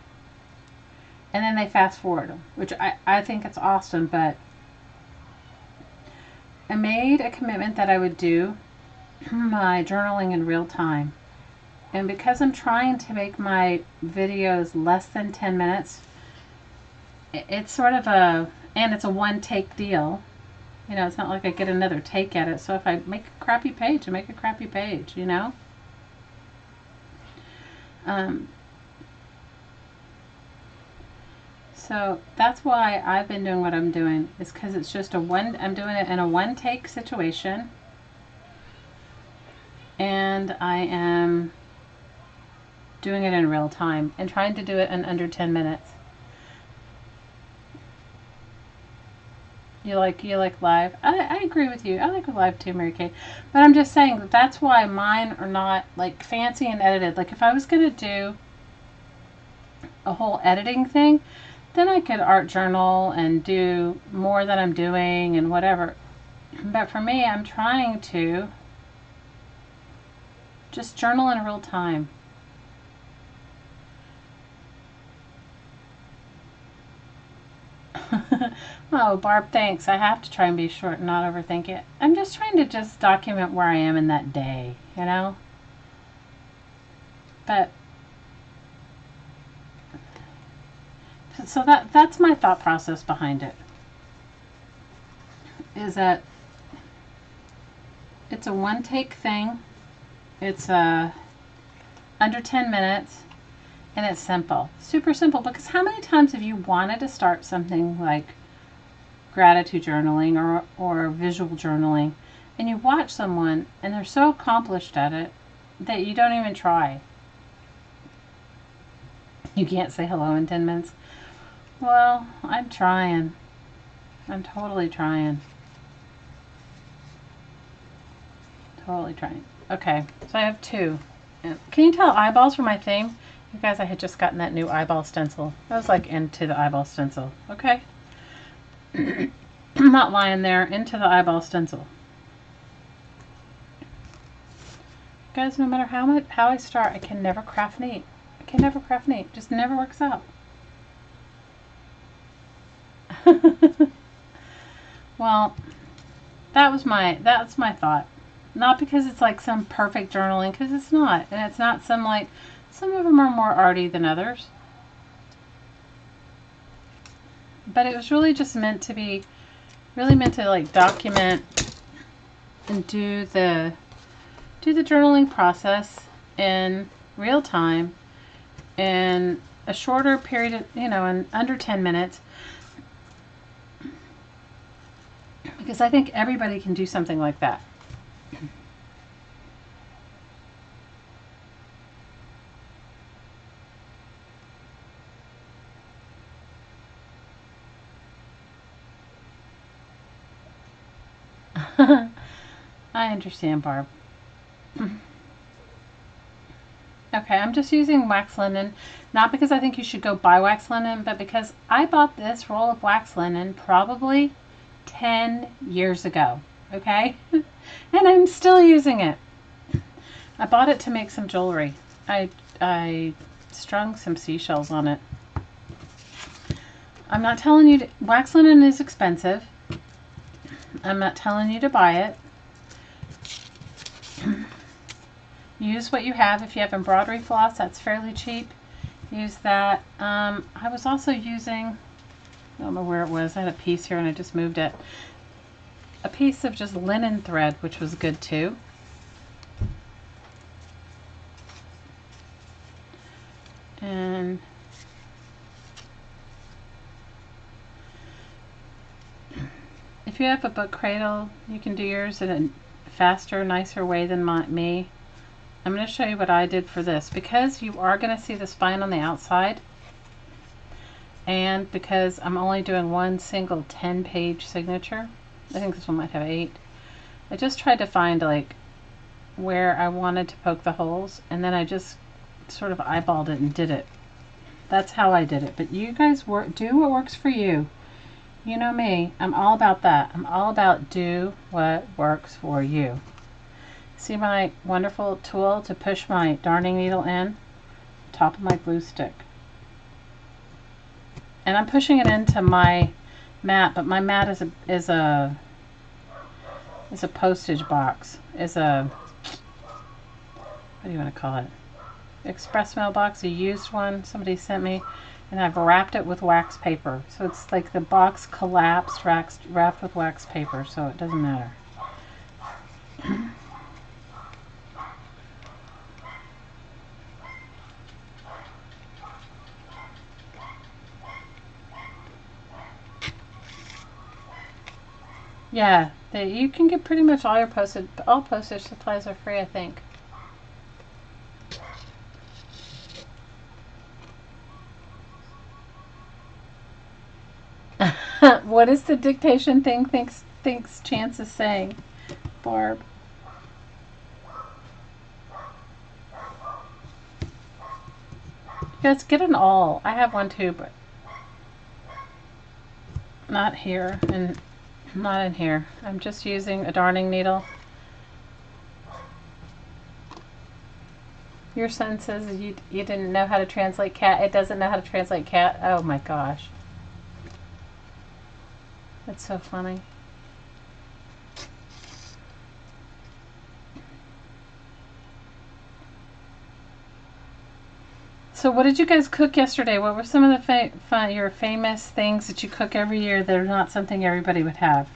they fast forward them, which I think it's awesome. But I made a commitment that I would do my journaling in real time, and because I'm trying to make my videos less than 10 minutes, it's sort of and it's a one take deal. You know, it's not like I get another take at it. So if I make a crappy page, I make a crappy page, you know? So that's why I've been doing what I'm doing, is because it's just I'm doing it in a one take situation. And I am doing it in real time and trying to do it in under 10 minutes. You like live? I agree with you. I like live too, Mary Kay. But I'm just saying that's why mine are not like fancy and edited. Like if I was going to do a whole editing thing, then I could art journal and do more than I'm doing and whatever. But for me, I'm trying to just journal in real time. Oh, Barb, thanks. I have to try and be short and not overthink it. I'm just trying to just document where I am in that day, you know? But so that's my thought process behind it. Is that it's a one take thing. It's under 10 minutes. And it's simple, super simple, because how many times have you wanted to start something like gratitude journaling or visual journaling, and you watch someone and they're so accomplished at it that you don't even try? You can't say hello in 10 minutes. Well, I'm trying. I'm totally trying. Totally trying. Okay, so I have two. Can you tell eyeballs were my theme? You guys, I had just gotten that new eyeball stencil. I was like into the eyeball stencil. Okay? I'm not lying there. Into the eyeball stencil. Guys, no matter how I start, I can never craft neat. I can never craft neat. It just never works out. Well, that's my thought. Not because it's like some perfect journaling, because it's not. And it's not some like, some of them are more arty than others. But it was really just meant to be, really meant to like document and do the journaling process in real time in a shorter period of, you know, in under 10 minutes. Because I think everybody can do something like that. I understand, Barb. Okay, I'm just using wax linen, not because I think you should go buy wax linen, but because I bought this roll of wax linen probably 10 years ago, okay? And I'm still using it. I bought it to make some jewelry. I strung some seashells on it. I'm not telling you wax linen is expensive. I'm not telling you to buy it. Use what you have. If you have embroidery floss, that's fairly cheap. Use that. I was also using, I don't know where it was. I had a piece here and I just moved it. A piece of just linen thread, which was good too. And if you have a book cradle, you can do yours in a faster, nicer way than me. I'm going to show you what I did for this. Because you are going to see the spine on the outside, and because I'm only doing one single 10-page signature, I think this one might have 8, I just tried to find like where I wanted to poke the holes, and then I just sort of eyeballed it and did it. That's how I did it. But you guys do what works for you. You know me, I'm all about that. I'm all about do what works for you. See my wonderful tool to push my darning needle in? Top of my glue stick. And I'm pushing it into my mat, but my mat is a postage box. Is a, what do you want to call it? Express mail box, a used one somebody sent me. And I've wrapped it with wax paper. So it's like the box collapsed, wrapped with wax paper, so it doesn't matter. Yeah, you can get pretty much all postage supplies are free, I think. What is the dictation thing thinks Chance is saying, Barb? Yes, get an awl. I have one too, but not here and not in here. I'm just using a darning needle. Your son says you didn't know how to translate cat. It doesn't know how to translate cat. Oh my gosh. That's so funny. So what did you guys cook yesterday? What were some of the your famous things that you cook every year that are not something everybody would have?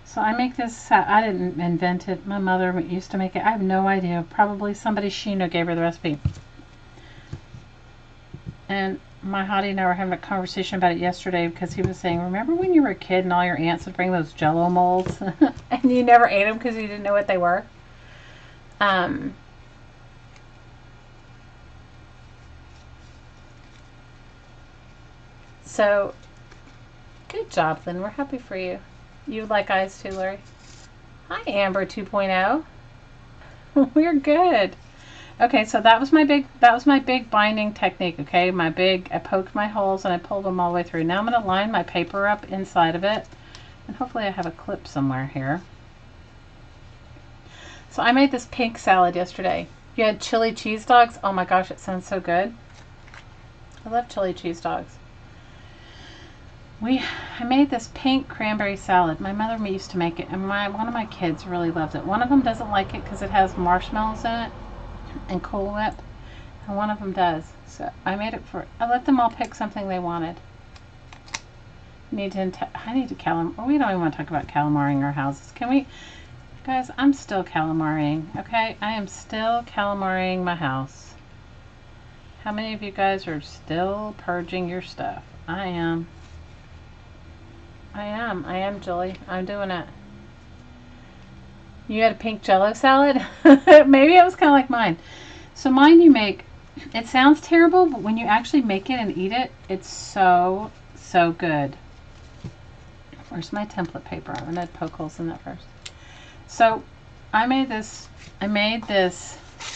So I make this, I didn't invent it. My mother used to make it. I have no idea. Probably somebody she knew gave her the recipe. And my hottie and I were having a conversation about it yesterday because he was saying, remember when you were a kid and all your aunts would bring those Jell-O molds and you never ate them because you didn't know what they were? So, good job, Lynn. We're happy for you. You like eyes too, Larry? Hi, Amber 2.0. We're good. Okay, so that was my big binding technique, okay? I poked my holes and I pulled them all the way through. Now I'm going to line my paper up inside of it. And hopefully I have a clip somewhere here. So I made this pink salad yesterday. You had chili cheese dogs? Oh my gosh, it sounds so good. I love chili cheese dogs. I made this pink cranberry salad. My mother used to make it, and one of my kids really loved it. One of them doesn't like it because it has marshmallows in it and Cool Whip, and one of them does. So I let them all pick something they wanted. I need to calamari. We don't even want to talk about calamaring our houses. Can we? Guys, I'm still calamaring, okay? I am still calamaring my house. How many of you guys are still purging your stuff? I am, Julie. I'm doing it. You had a pink Jello salad? Maybe it was kind of like mine. So mine you make, it sounds terrible, but when you actually make it and eat it, it's so, so good. Where's my template paper? I'm going to poke holes in that first. So I made this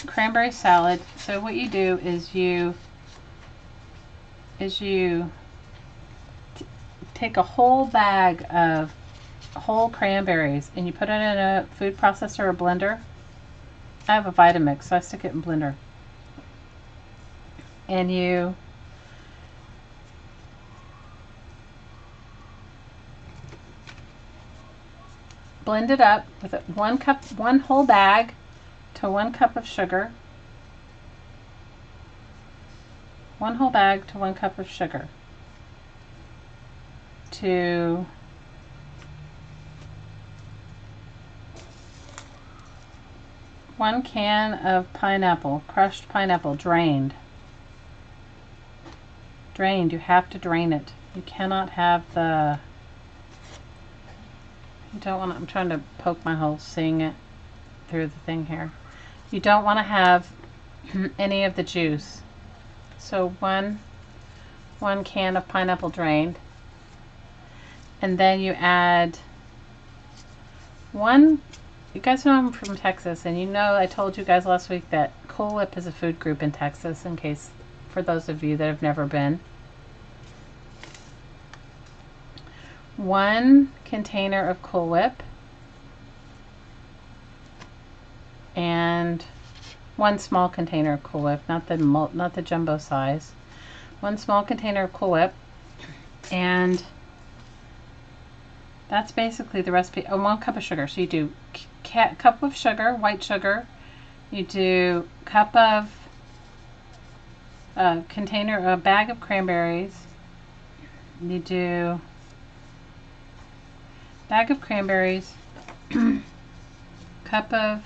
cranberry salad. So what you do is you take a whole bag of whole cranberries and you put it in a food processor or blender. I have a Vitamix, so I stick it in blender. And you blend it up with one whole bag to 1 cup of sugar. 1 whole bag to 1 cup of sugar. To 1 can of pineapple, crushed pineapple, drained. Drained, you have to drain it. You cannot have the, you don't want to, I'm trying to poke my hole seeing it through the thing here. You don't want to have any of the juice. So one can of pineapple drained. And then you add you guys know I'm from Texas, and you know I told you guys last week that Cool Whip is a food group in Texas, in case, for those of you that have never been. 1 container of Cool Whip and 1 small container of Cool Whip, not the jumbo size. 1 small container of Cool Whip, and that's basically the recipe. 1 cup of sugar. So you do cup of sugar, white sugar. You do cup of a bag of cranberries. You do bag of cranberries, cup of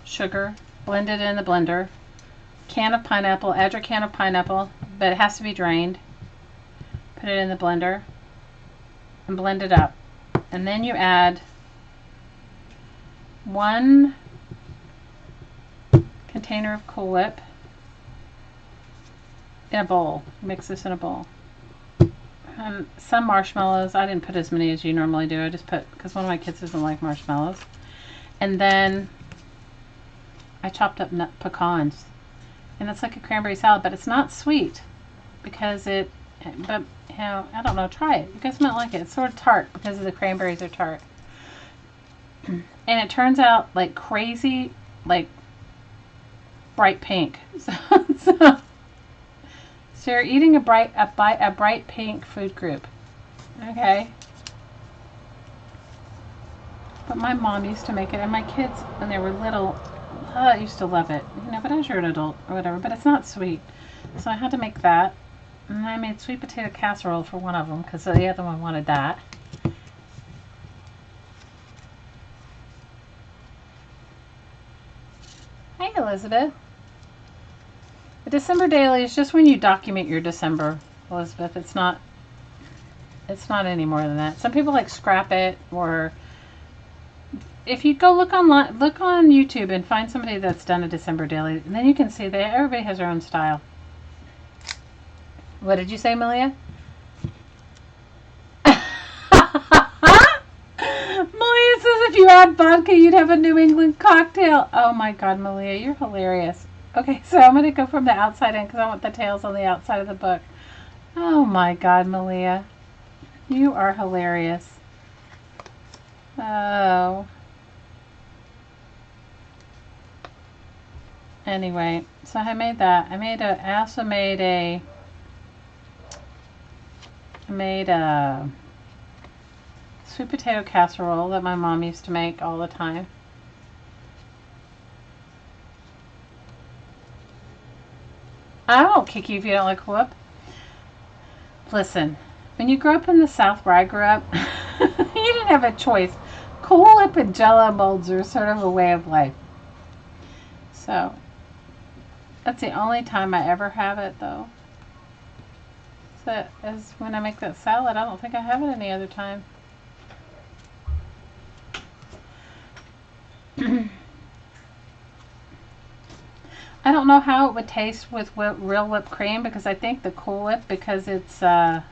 sugar, blend it in the blender. Can of pineapple, add your can of pineapple, but it has to be drained. Put it in the blender and blend it up. And then you add 1 container of Cool Whip in a bowl. Mix this in a bowl. Some marshmallows. I didn't put as many as you normally do. I just put, because one of my kids doesn't like marshmallows. And then I chopped up pecans. And it's like a cranberry salad, but it's not sweet because I don't know, try it. You guys might like it. It's sort of tart because the cranberries are tart. And it turns out like crazy, like bright pink. So you're eating a bright pink food group. Okay? But my mom used to make it, and my kids, when they were little, used to love it. You know, but as you're an adult or whatever, but it's not sweet. So I had to make that. And I made sweet potato casserole for one of them because the other one wanted that. Hi, Elizabeth. The December daily is just when you document your December, Elizabeth. It's not any more than that. Some people like scrap it, or if you go look on YouTube and find somebody that's done a December daily, and then you can see that everybody has their own style. What did you say, Malia? Malia says if you add vodka, you'd have a New England cocktail. Oh my God, Malia, you're hilarious. Okay, so I'm going to go from the outside in because I want the tails on the outside of the book. Oh my God, Malia. You are hilarious. Oh. Anyway, so I made that. I also made a sweet potato casserole that my mom used to make all the time. I won't kick you if you don't like Cool Whip. Listen, when you grew up in the South where I grew up, you didn't have a choice. Cool Whip and Jell-O molds are sort of a way of life. So, that's the only time I ever have it, though. So, is when I make that salad. I don't think I have it any other time. I don't know how it would taste with real whipped cream, because I think the Cool Whip, because it's you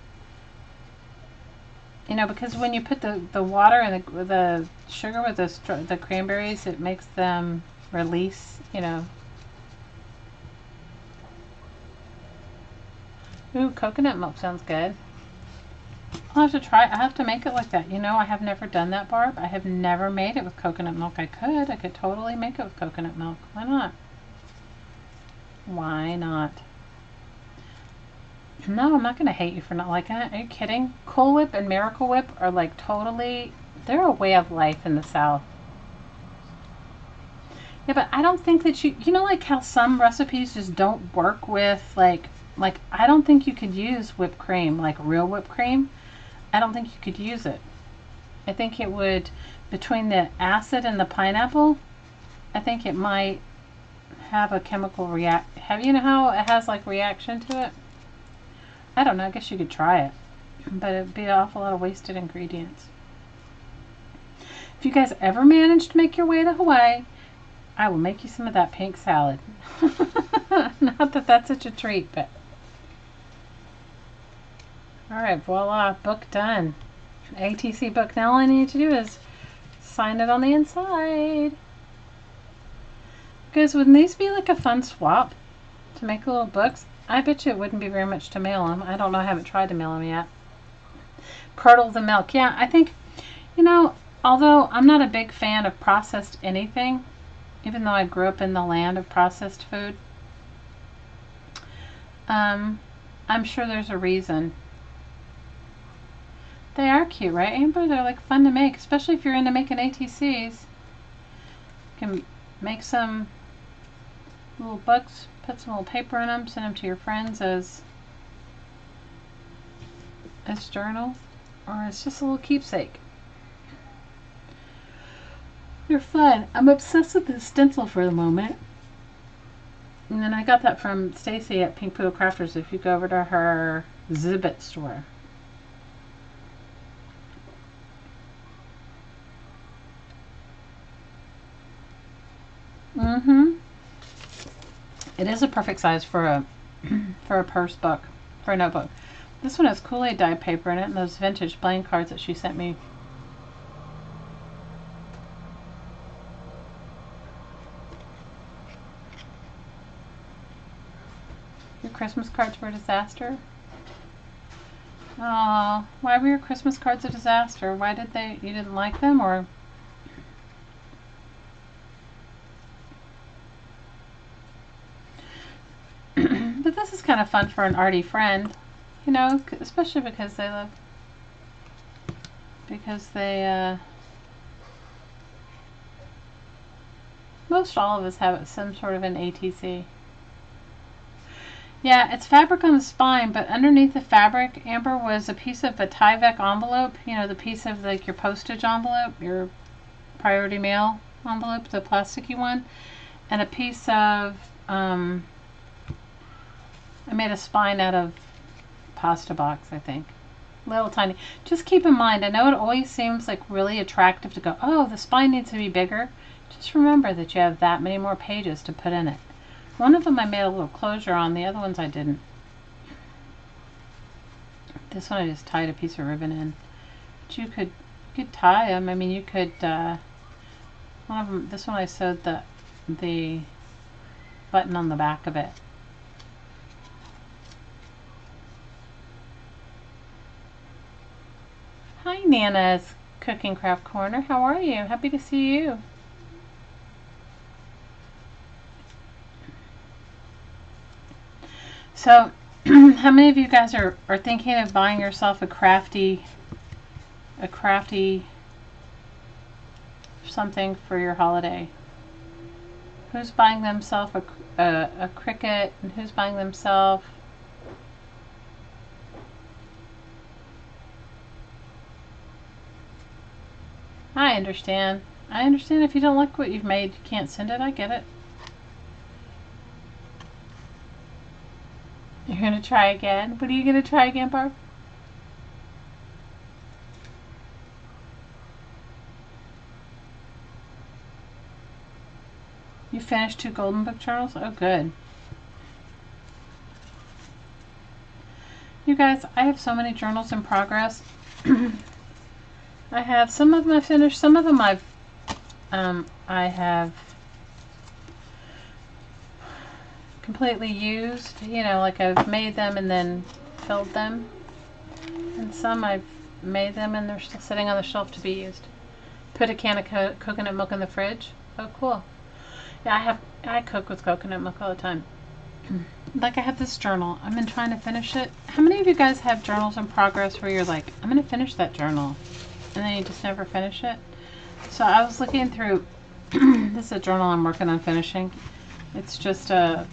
know, because when you put the water and the sugar with the cranberries, it makes them release, you know. Ooh, coconut milk sounds good. I'll have to try. I have to make it like that. You know, I have never done that, Barb. I have never made it with coconut milk. I could totally make it with coconut milk. Why not? Why not? No, I'm not going to hate you for not liking it. Are you kidding? Cool Whip and Miracle Whip are like totally, they're a way of life in the South. Yeah, but I don't think that you know, like how some recipes just don't work with, like I don't think you could use whipped cream, like real whipped cream. I don't think you could use it. I think it would, between the acid and the pineapple, I think it might have a chemical react. You know how it has like reaction to it? I don't know. I guess you could try it, but it'd be an awful lot of wasted ingredients. If you guys ever manage to make your way to Hawaii, I will make you some of that pink salad. Not that that's such a treat, but all right, voila, book done. ATC book. Now all I need to do is sign it on the inside. Guys, wouldn't these be like a fun swap to make little books? I bet you it wouldn't be very much to mail them. I don't know. I haven't tried to mail them yet. Curdle the milk. Yeah, I think, you know, although I'm not a big fan of processed anything, even though I grew up in the land of processed food, I'm sure there's a reason. They are cute, right, Amber? They're like fun to make, especially if you're into making ATCs. You can make some little books, put some little paper in them, send them to your friends as journals, or as just a little keepsake. They're fun. I'm obsessed with this stencil for the moment. And then I got that from Stacy at Pink Poodle Crafters if you go over to her Zibbit store. It is a perfect size for a purse book, for a notebook. This one has Kool-Aid dyed paper in it and those vintage playing cards that she sent me. Your Christmas cards were a disaster? Oh, why were your Christmas cards a disaster? Why did you didn't like them, or? But this is kind of fun for an arty friend, you know, especially because most all of us have some sort of an ATC. Yeah, it's fabric on the spine, but underneath the fabric, Amber, was a piece of a Tyvek envelope, you know, the piece of like your postage envelope, your priority mail envelope, the plasticky one, and a piece of, I made a spine out of pasta box, I think. Little tiny. Just keep in mind, I know it always seems like really attractive to go, oh, the spine needs to be bigger. Just remember that you have that many more pages to put in it. One of them I made a little closure on, the other ones I didn't. This one I just tied a piece of ribbon in. But you could tie them. I mean, you could, one of them, this one I sewed the button on the back of it. Hi, Nana's Cooking Craft Corner. How are you? Happy to see you. So, how many of you guys are thinking of buying yourself a crafty something for your holiday? Who's buying themselves a Cricut, and who's buying themselves? I understand. I understand if you don't like what you've made, you can't send it. I get it. You're going to try again? What are you going to try again, Barb? You finished 2 golden book journals? Oh, good. You guys, I have so many journals in progress. I have some of them I finished, some of them I have completely used. You know, like I've made them and then filled them, and some I've made them and they're still sitting on the shelf to be used. Put a can of coconut milk in the fridge. Oh, cool. Yeah, I cook with coconut milk all the time. Like I have this journal. I've been trying to finish it. How many of you guys have journals in progress where you're like, I'm going to finish that journal, and then you just never finish it? So I was looking through, this is a journal I'm working on finishing. It's just has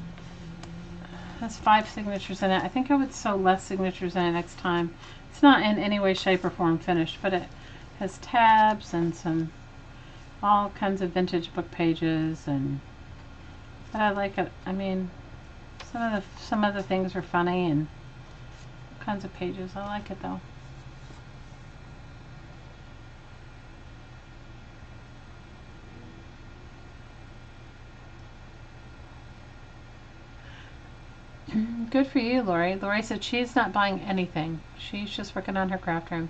5 signatures in it. I think I would sew less signatures in it next time. It's not in any way, shape, or form finished, but it has tabs and some all kinds of vintage book pages, but I like it. I mean, some of the things are funny and all kinds of pages. I like it though. Good for you, Lori. Lori said she's not buying anything. She's just working on her craft room.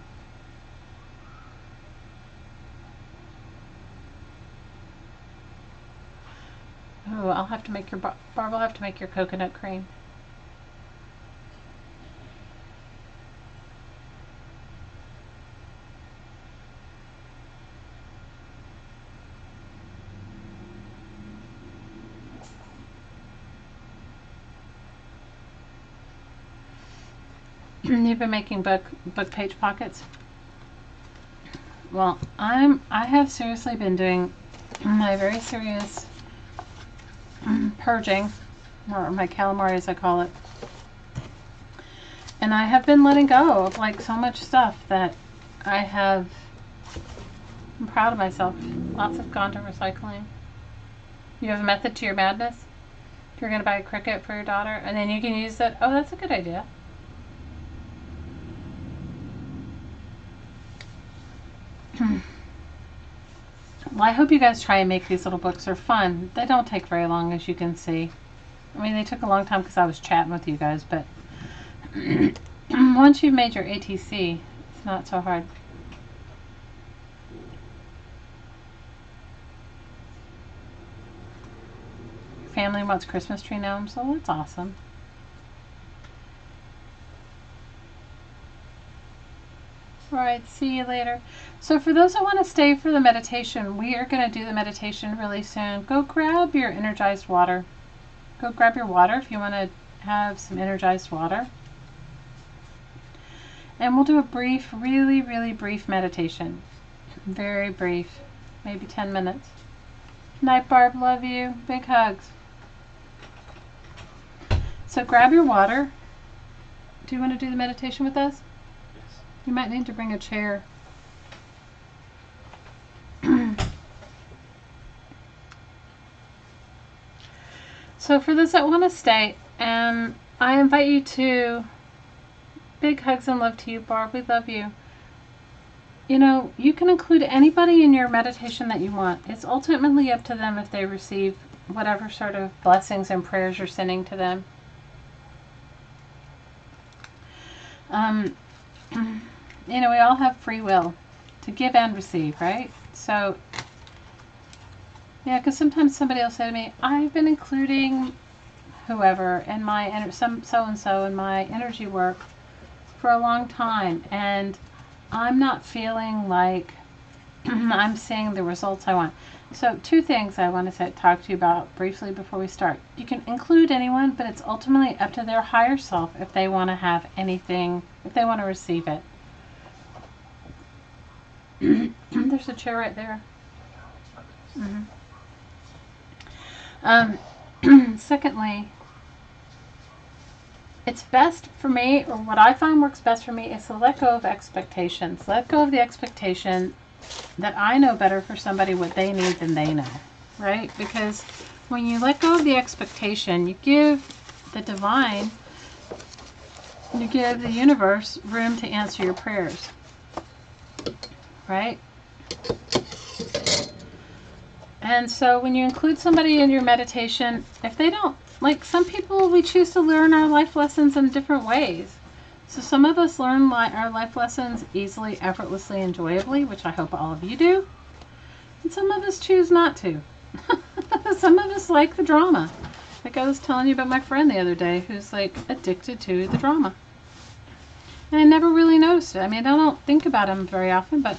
Oh, I'll have to make your Barb will have to make your coconut cream. You've been making book page pockets. Well, I have seriously been doing my very serious purging, or my calamari as I call it. And I have been letting go of like so much stuff that I'm proud of myself. Lots have gone to recycling. You have a method to your madness? If you're going to buy a Cricut for your daughter and then you can use it. Oh, that's a good idea. Well, I hope you guys try and make these little books. They're fun. They don't take very long, as you can see. I mean, they took a long time because I was chatting with you guys, but once you've made your ATC, it's not so hard. Your family wants Christmas tree gnomes, so that's awesome. Alright, see you later. So for those that want to stay for the meditation, we are going to do the meditation really soon. Go grab your energized water. Go grab your water if you want to have some energized water. And we'll do a brief, really, really brief meditation. Very brief. Maybe 10 minutes. Night, Barb. Love you. Big hugs. So grab your water. Do you want to do the meditation with us? You might need to bring a chair. So for those that want to stay, I invite you to big hugs and love to you, Barb. We love you. You know, you can include anybody in your meditation that you want. It's ultimately up to them if they receive whatever sort of blessings and prayers you're sending to them. You know, we all have free will to give and receive, right? So, yeah, because sometimes somebody will say to me, I've been including whoever in my, so-and-so in my energy work for a long time, and I'm not feeling like I'm seeing the results I want. So 2 things I want to talk to you about briefly before we start. You can include anyone, but it's ultimately up to their higher self if they want to have anything, if they want to receive it. There's a chair right there. Secondly, it's best for me, or what I find works best for me, is to let go of expectations. Let go of the expectation that I know better for somebody what they need than they know, right? Because when you let go of the expectation, you give the divine, you give the universe room to answer your prayers, right? And so when you include somebody in your meditation, if they don't, like some people, we choose to learn our life lessons in different ways. So some of us learn our life lessons easily, effortlessly, enjoyably, which I hope all of you do. And some of us choose not to. Some of us like the drama. Like I was telling you about my friend the other day who's like addicted to the drama. And I never really noticed it. I mean, I don't think about him very often, but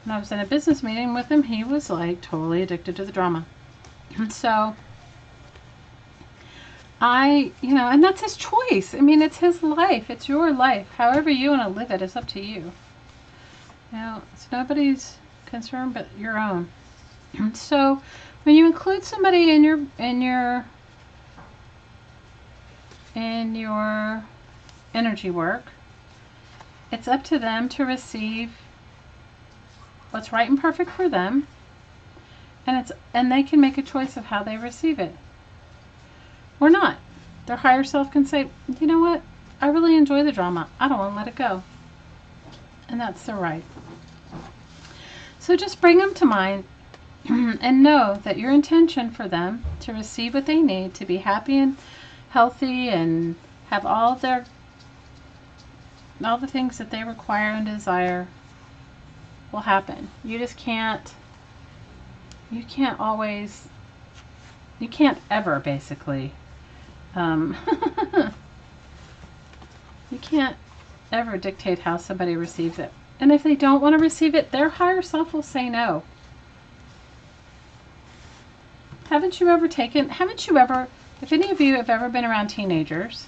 when I was in a business meeting with him, he was like totally addicted to the drama. And so and that's his choice. I mean, it's his life. It's your life. However you want to live it is up to you. It's nobody's concern but your own. So when you include somebody in your energy work, it's up to them to receive what's right and perfect for them, and they can make a choice of how they receive it or not. Their higher self can say, you know what, I really enjoy the drama, I don't want to let it go, and that's their right. So just bring them to mind and know that your intention for them to receive what they need to be happy and healthy and have all the things that they require and desire will happen. You just can't ever basically you can't ever dictate how somebody receives it. And if they don't want to receive it, their higher self will say no. Haven't you ever, if any of you have ever been around teenagers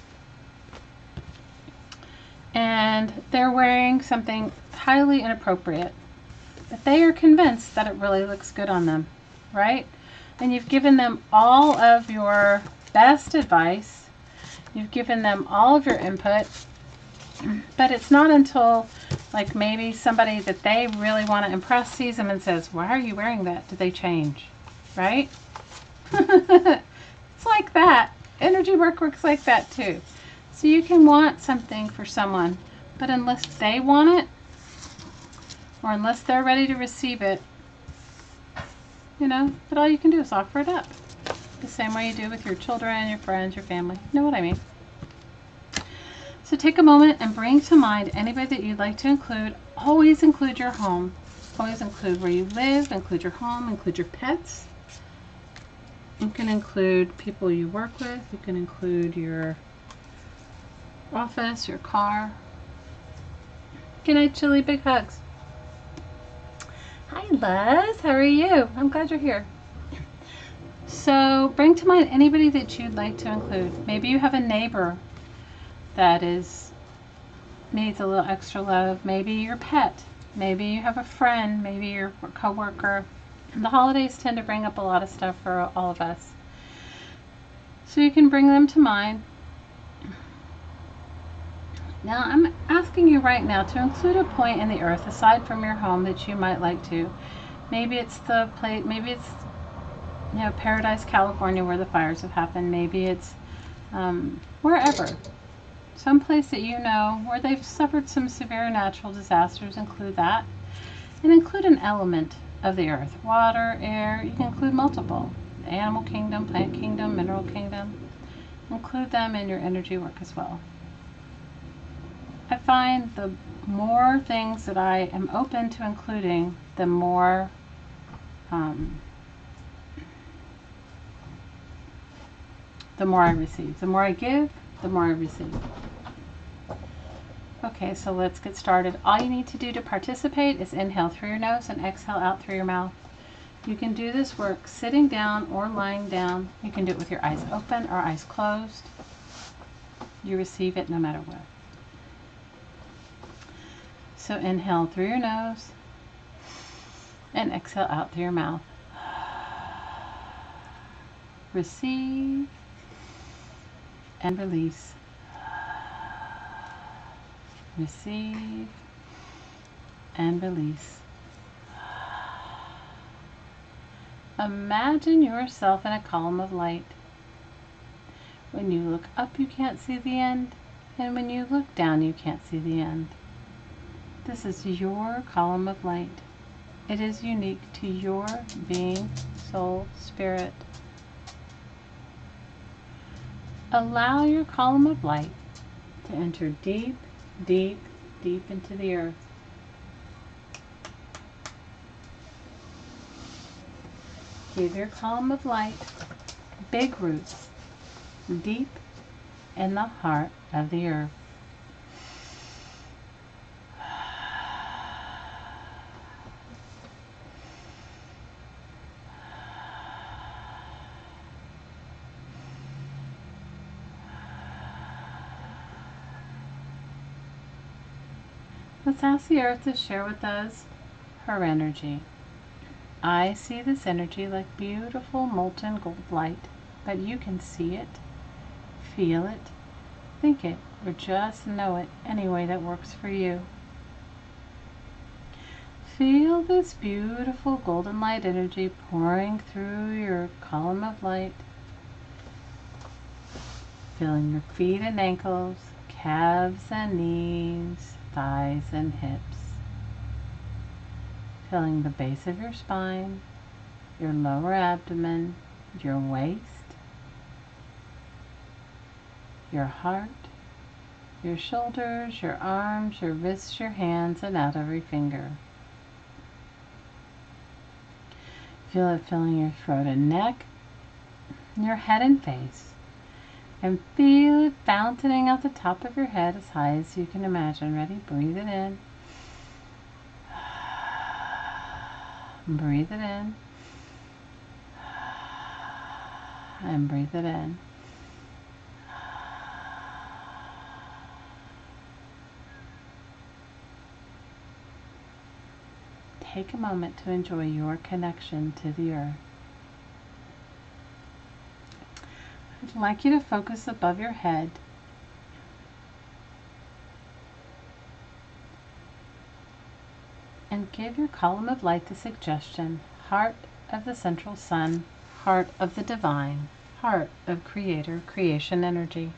and they're wearing something highly inappropriate, but they are convinced that it really looks good on them, right? And you've given them all of your best advice, you've given them all of your input, but it's not until like maybe somebody that they really want to impress sees them and says, why are you wearing that? Do they change, right? It's like that. Energy work works like that too. So you can want something for someone, but unless they want it, or unless they're ready to receive it, but all you can do is offer it up. The same way you do with your children, your friends, your family. You know what I mean? So take a moment and bring to mind anybody that you'd like to include. Always include your home. Always include where you live, include your home, include your pets. You can include people you work with. You can include your office, your car. Good night, Chili. Big hugs. Hi, Luz. How are you? I'm glad you're here. So bring to mind anybody that you'd like to include. Maybe you have a neighbor that needs a little extra love. Maybe your pet. Maybe you have a friend. Maybe your coworker. The holidays tend to bring up a lot of stuff for all of us. So you can bring them to mind. Now I'm asking you right now to include a point in the earth aside from your home that you might like to. Maybe it's the place, maybe it's Paradise, California, where the fires have happened. Maybe it's wherever. Some place that where they've suffered some severe natural disasters. Include that. And include an element of the earth. Water, air. You can include multiple. The animal kingdom, plant kingdom, mineral kingdom. Include them in your energy work as well. I find the more things that I am open to including, the more I receive. The more I give, the more I receive. Okay, so let's get started. All you need to do to participate is inhale through your nose and exhale out through your mouth. You can do this work sitting down or lying down. You can do it with your eyes open or eyes closed. You receive it no matter what. So inhale through your nose and exhale out through your mouth. Receive and release. Receive and release. Imagine yourself in a column of light. When you look up, you can't see the end, and when you look down, you can't see the end. This is your column of light. It is unique to your being, soul, spirit. Allow your column of light to enter deep, deep, deep into the earth. Give your column of light big roots deep in the heart of the earth. Let's ask the earth to share with us her energy. I see this energy like beautiful molten gold light, but you can see it, feel it, think it, or just know it any way that works for you. Feel this beautiful golden light energy pouring through your column of light, filling your feet and ankles, calves and knees, thighs and hips. Filling the base of your spine, your lower abdomen, your waist, your heart, your shoulders, your arms, your wrists, your hands, and out every finger. Feel it filling your throat and neck, your head and face. And feel it fountaining out the top of your head as high as you can imagine. Ready? Breathe it in. Breathe it in. And breathe it in. Take a moment to enjoy your connection to the earth. I'd like you to focus above your head. And give your column of light the suggestion: heart of the central sun, heart of the divine, heart of creator, creation energy.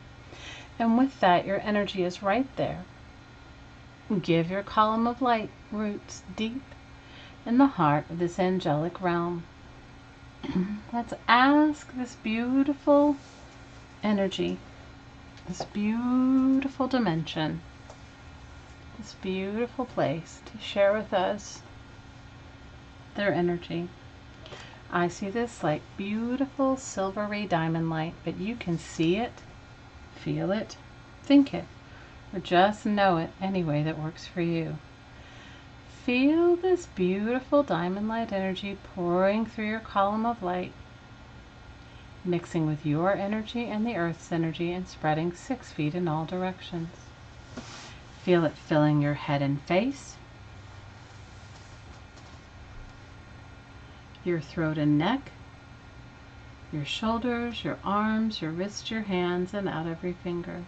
And with that, your energy is right there. Give your column of light roots deep in the heart of this angelic realm. Let's ask this beautiful energy, this beautiful dimension, this beautiful place to share with us their energy. I see this like beautiful silvery diamond light, but you can see it, feel it, think it, or just know it any way that works for you. Feel this beautiful diamond light energy pouring through your column of light, mixing with your energy and the earth's energy and spreading 6 feet in all directions. Feel it filling your head and face, your throat and neck, your shoulders, your arms, your wrists, your hands, and out every finger.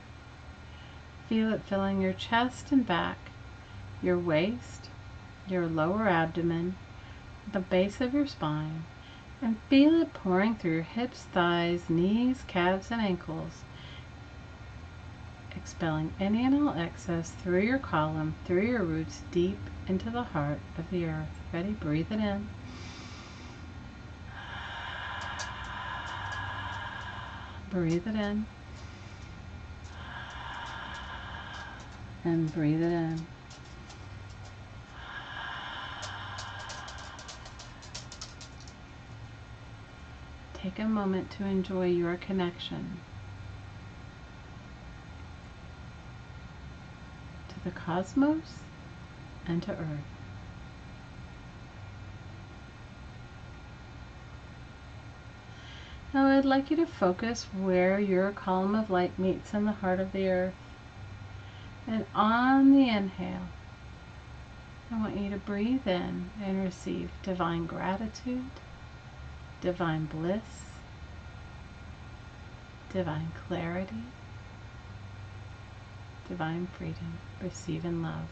Feel it filling your chest and back, your waist, your lower abdomen, the base of your spine, and feel it pouring through your hips, thighs, knees, calves, and ankles, expelling any and all excess through your column, through your roots, deep into the heart of the earth. Ready? Breathe it in. Breathe it in. And breathe it in. Take a moment to enjoy your connection to the cosmos and to Earth. Now I'd like you to focus where your column of light meets in the heart of the earth. And on the inhale, I want you to breathe in and receive divine gratitude, divine bliss, divine clarity, divine freedom. Receive in love.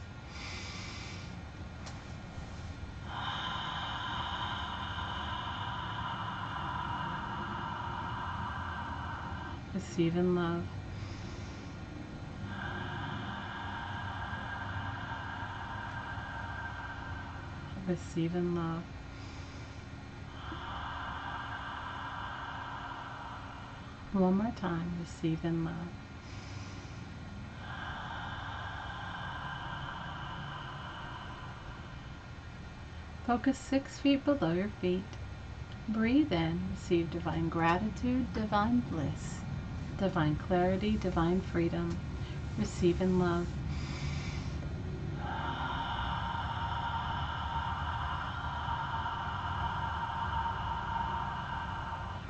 Receive in love. Receive in love. One more time, receive in love. Focus 6 feet below your feet. Breathe in, receive divine gratitude, divine bliss, divine clarity, divine freedom. Receive in love.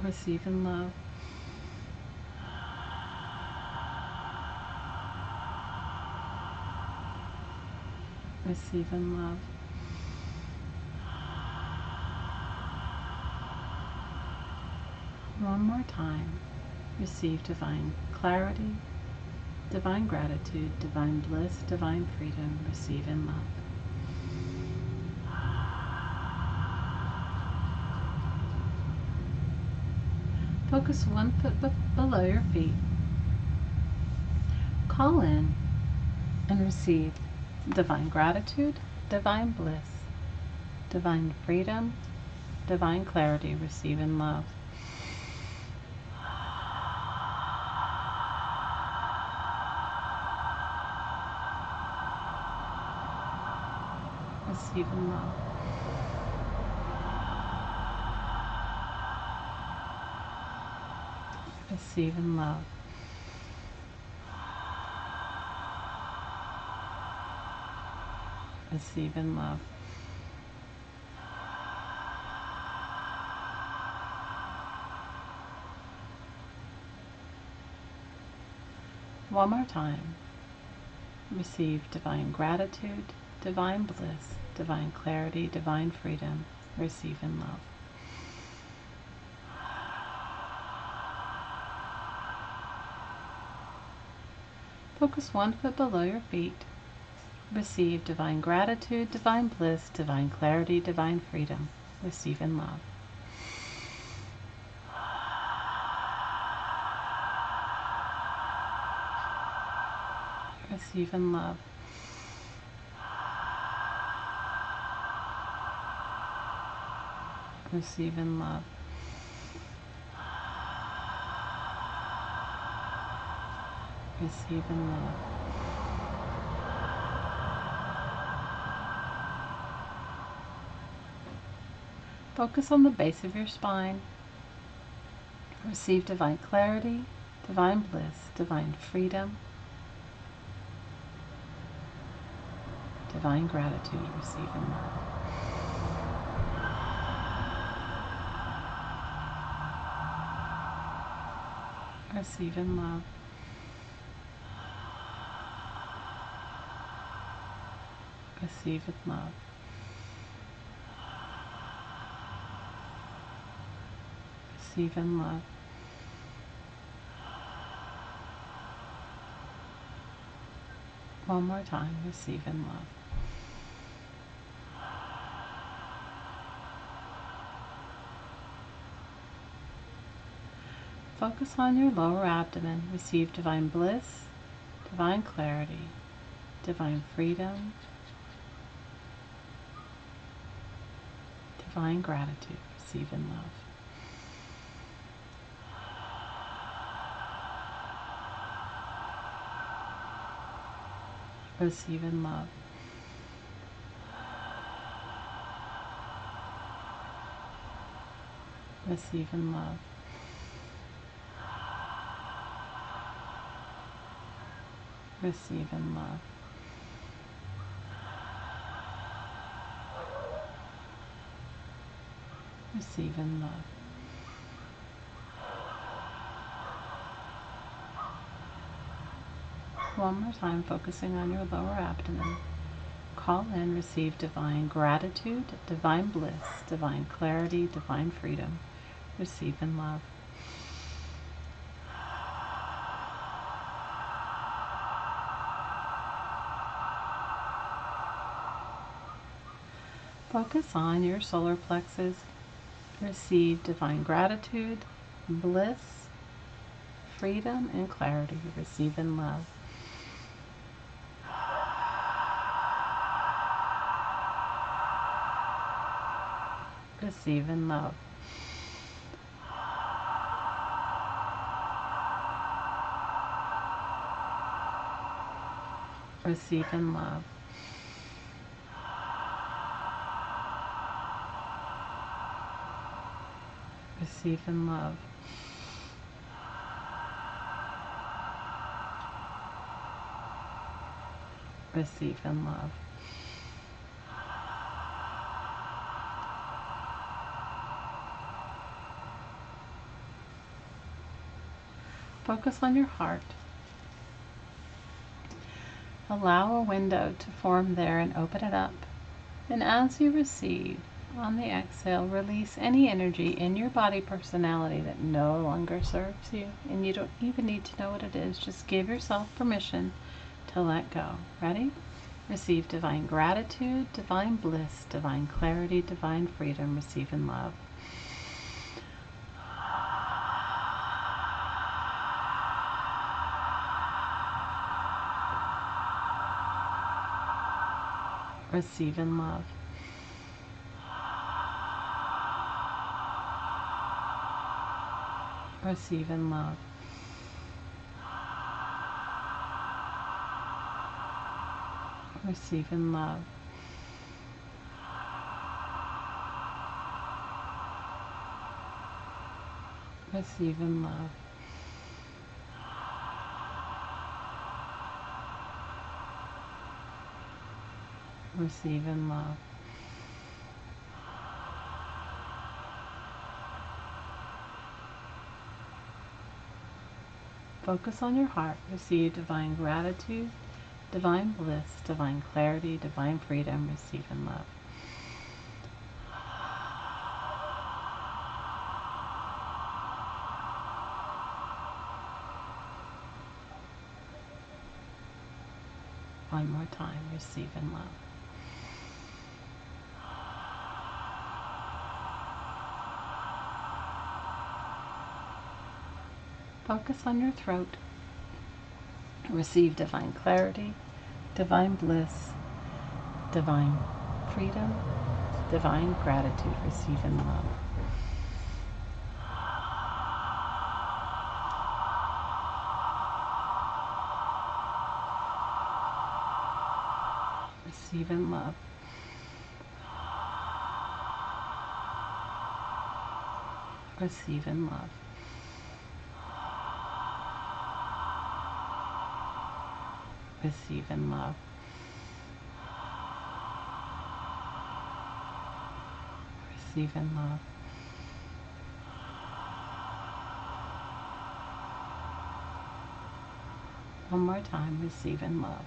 Receive in love. Receive in love. One more time. Receive divine clarity, divine gratitude, divine bliss, divine freedom. Receive in love. Focus 1 foot below your feet. Call in and receive divine gratitude, divine bliss, divine freedom, divine clarity. Receive in love. Receive in love. Receive in love. Receive in love. One more time. Receive divine gratitude, divine bliss, divine clarity, divine freedom. Receive in love. Focus 1 foot below your feet. Receive divine gratitude, divine bliss, divine clarity, divine freedom. Receive in love. Receive in love. Receive in love. Receive in love. Focus on the base of your spine. Receive divine clarity, divine bliss, divine freedom, divine gratitude. Receive in love. Receive in love. Receive in love. Receive in love. One more time, receive in love. Focus on your lower abdomen. Receive divine bliss, divine clarity, divine freedom, divine gratitude. Receive in love. Receive in love. Receive in love. Receive in love. Receive in love. One more time, focusing on your lower abdomen. Call in, receive divine gratitude, divine bliss, divine clarity, divine freedom. Receive in love. Focus on your solar plexus. Receive divine gratitude, bliss, freedom, and clarity. Receive in love. Receive in love. Receive in love. Receive in love. Receive in love. Focus on your heart. Allow a window to form there and open it up. And as you receive, on the exhale, release any energy in your body personality that no longer serves you. And you don't even need to know what it is. Just give yourself permission to let go. Ready? Receive divine gratitude, divine bliss, divine clarity, divine freedom. Receive in love. Receive in love. Receive in love. Receive in love. Receive in love. Receive in love. Focus on your heart. Receive divine gratitude, divine bliss, divine clarity, divine freedom. Receive in love. One more time. Receive in love. Focus on your throat. Receive divine clarity, divine bliss, divine freedom, divine gratitude. Receive in love. Receive in love. Receive in love. Receive in love. Receive in love. One more time. Receive in love.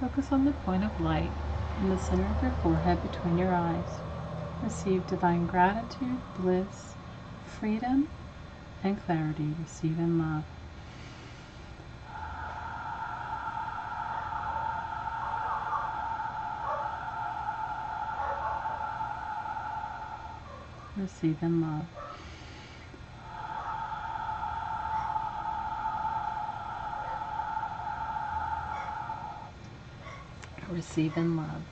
Focus on the point of light in the center of your forehead between your eyes. Receive divine gratitude, bliss, freedom, and clarity. Receive in love. Receive in love. Receive in love.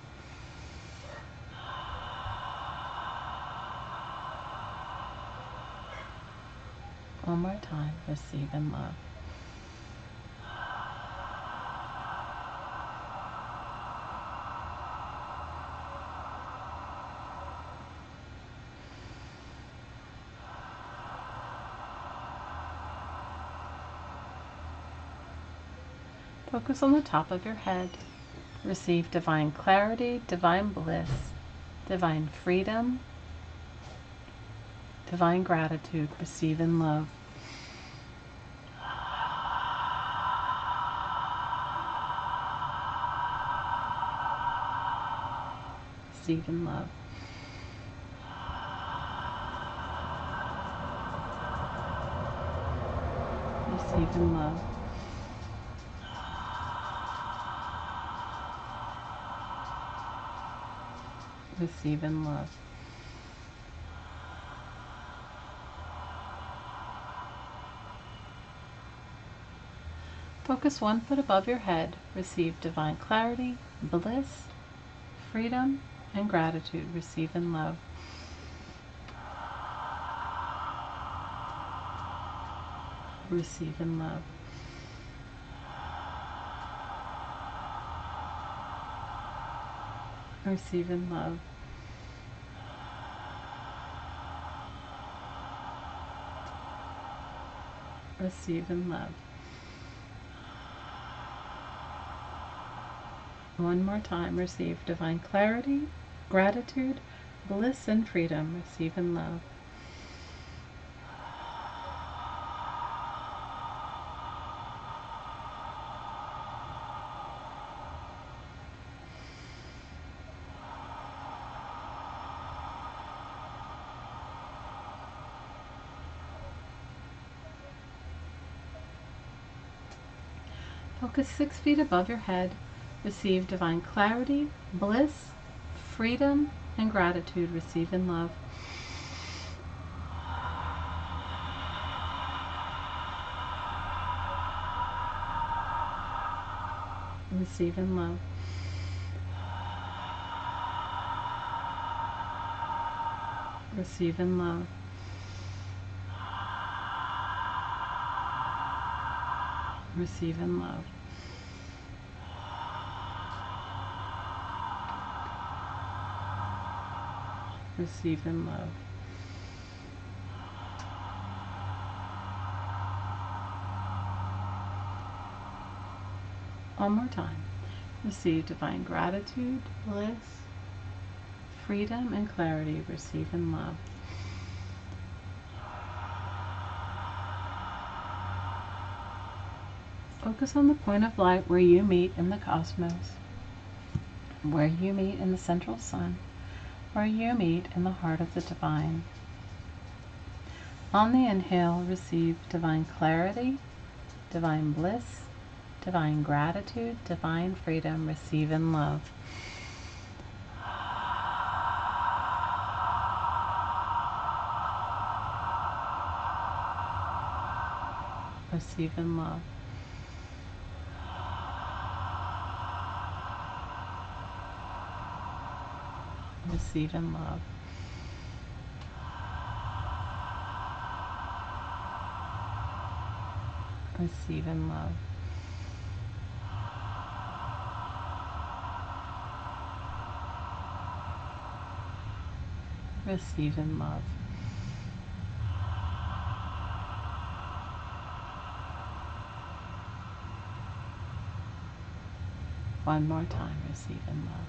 One more time. Receive in love. Focus on the top of your head. Receive divine clarity, divine bliss, divine freedom, divine gratitude. Receive in love. Receive in love. Receive in love. Receive in love. Focus 1 foot above your head. Receive divine clarity, bliss, freedom, and gratitude. Receive in love. Receive in love. Receive in love. Receive in love. One more time. Receive divine clarity, gratitude, bliss, and freedom. Receive in love. Focus 6 feet above your head. Receive divine clarity, bliss, freedom, and gratitude. Receive in love. Receive in love. Receive in love. Receive in love. Receive in love. One more time. Receive divine gratitude, bliss, freedom, and clarity. Receive in love. Focus on the point of light where you meet in the cosmos, where you meet in the central sun, where you meet in the heart of the divine. On the inhale, receive divine clarity, divine bliss, divine gratitude, divine freedom. Receive in love. Receive in love. Receive in love. Receive in love. Receive in love. One more time, receive in love.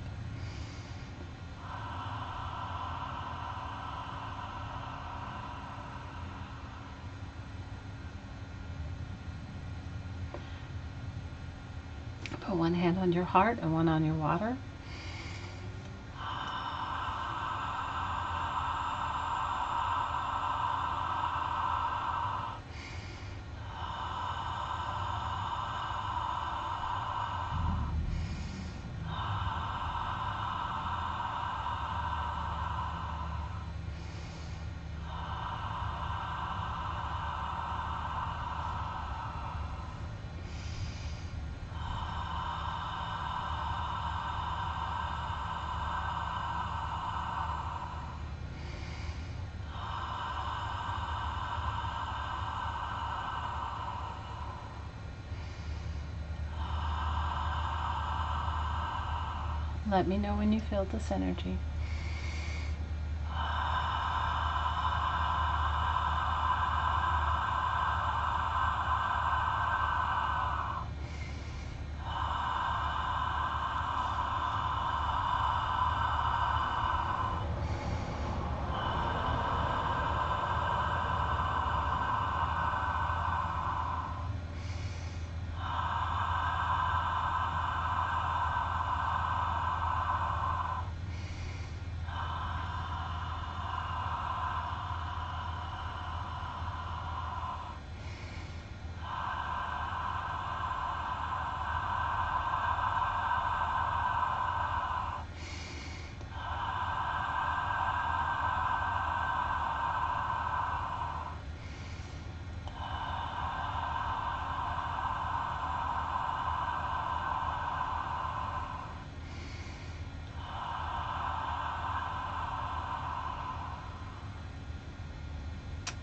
Put one hand on your heart and one on your water. Let me know when you feel this energy.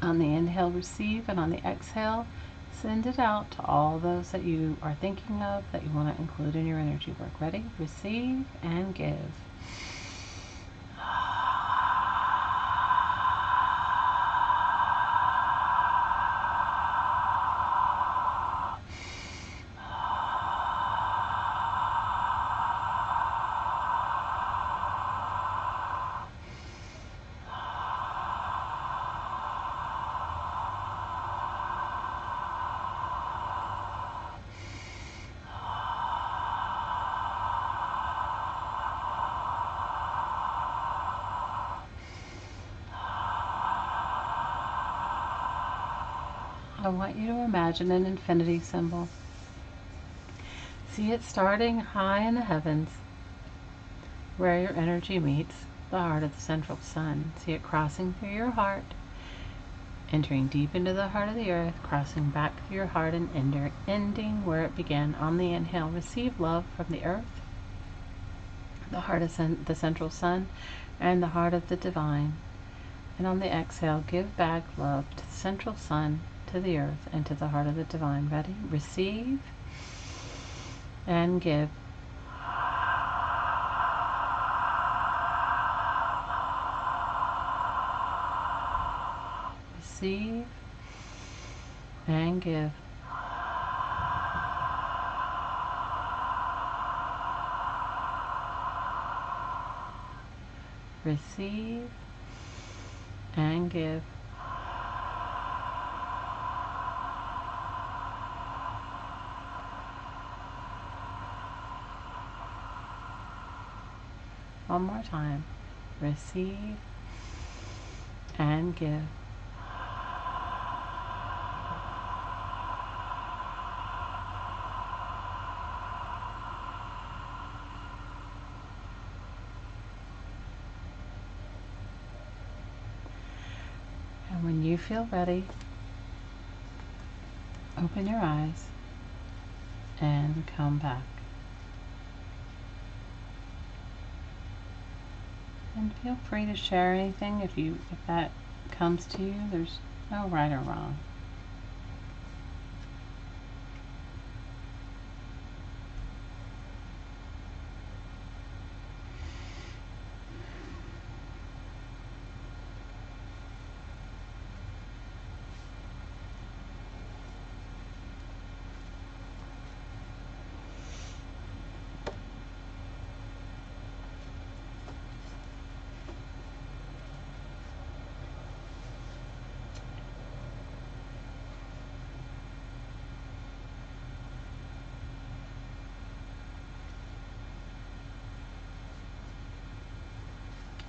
On the inhale, receive, and on the exhale, send it out to all those that you are thinking of that you want to include in your energy work. Ready? Receive and give. I want you to imagine an infinity symbol. See it starting high in the heavens, where your energy meets the heart of the central sun. See it crossing through your heart, entering deep into the heart of the earth, crossing back through your heart and ending where it began. On the inhale, receive love from the earth, the heart of the central sun, and the heart of the divine. And on the exhale, give back love to the central sun, to the earth, and to the heart of the divine. Ready? Receive and give. Receive and give. Receive and give. One more time. Receive and give. And when you feel ready, open your eyes and come back. And feel free to share anything if that comes to you. There's no right or wrong.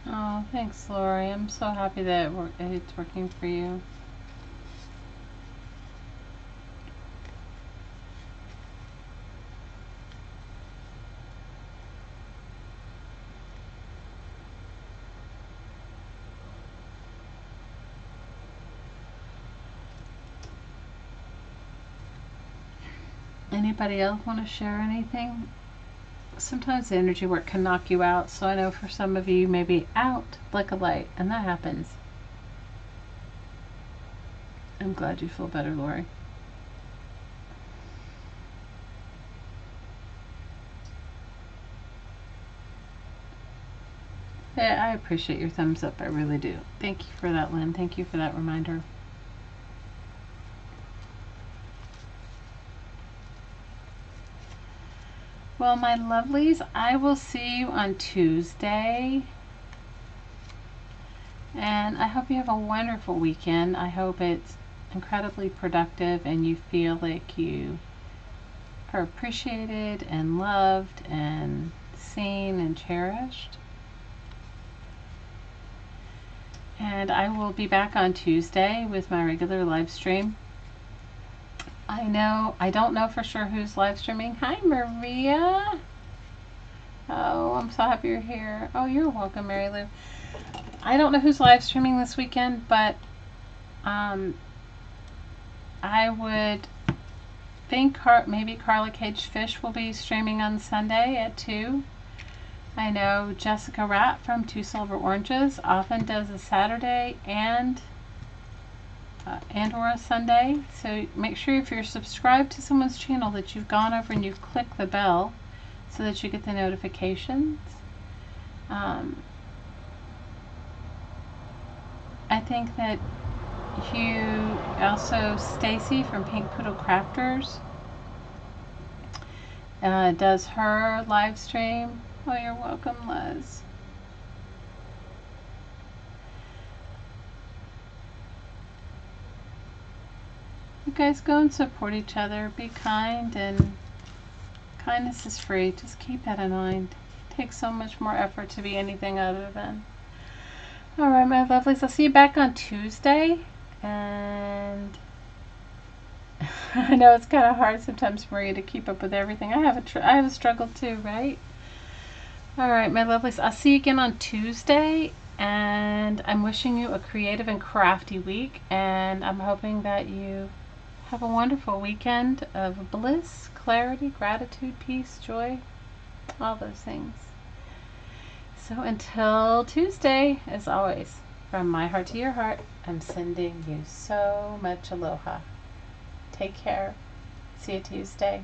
Oh, thanks, Lori. I'm so happy that it's working for you. Anybody else want to share anything? Sometimes the energy work can knock you out, so I know for some of you, maybe out like a light, and that happens. I'm glad you feel better, Lori. Yeah, I appreciate your thumbs up. I really do. Thank you for that, Lynn. Thank you for that reminder. Well, my lovelies, I will see you on Tuesday. And I hope you have a wonderful weekend. I hope it's incredibly productive and you feel like you are appreciated and loved and seen and cherished. And I will be back on Tuesday with my regular live stream. I don't know for sure who's live streaming. Hi, Maria. Oh, I'm so happy you're here. Oh, you're welcome, Mary Lou. I don't know who's live streaming this weekend, but I would think maybe Carla Cage Fish will be streaming on Sunday at 2. I know Jessica Rapp from Two Silver Oranges often does a Saturday and and or a Sunday. So make sure if you're subscribed to someone's channel that you've gone over and you've clicked the bell so that you get the notifications. I think that you also, Stacy from Pink Poodle Crafters, does her live stream. Oh, you're welcome, Les. You guys go and support each other. Be kind, and kindness is free. Just keep that in mind. It takes so much more effort to be anything other than. Alright, my lovelies. I'll see you back on Tuesday. And I know it's kind of hard sometimes, Maria, to keep up with everything. I have a struggle too, right? Alright, my lovelies. I'll see you again on Tuesday. And I'm wishing you a creative and crafty week. And I'm hoping that you have a wonderful weekend of bliss, clarity, gratitude, peace, joy, all those things. So until Tuesday, as always, from my heart to your heart, I'm sending you so much aloha. Take care. See you Tuesday.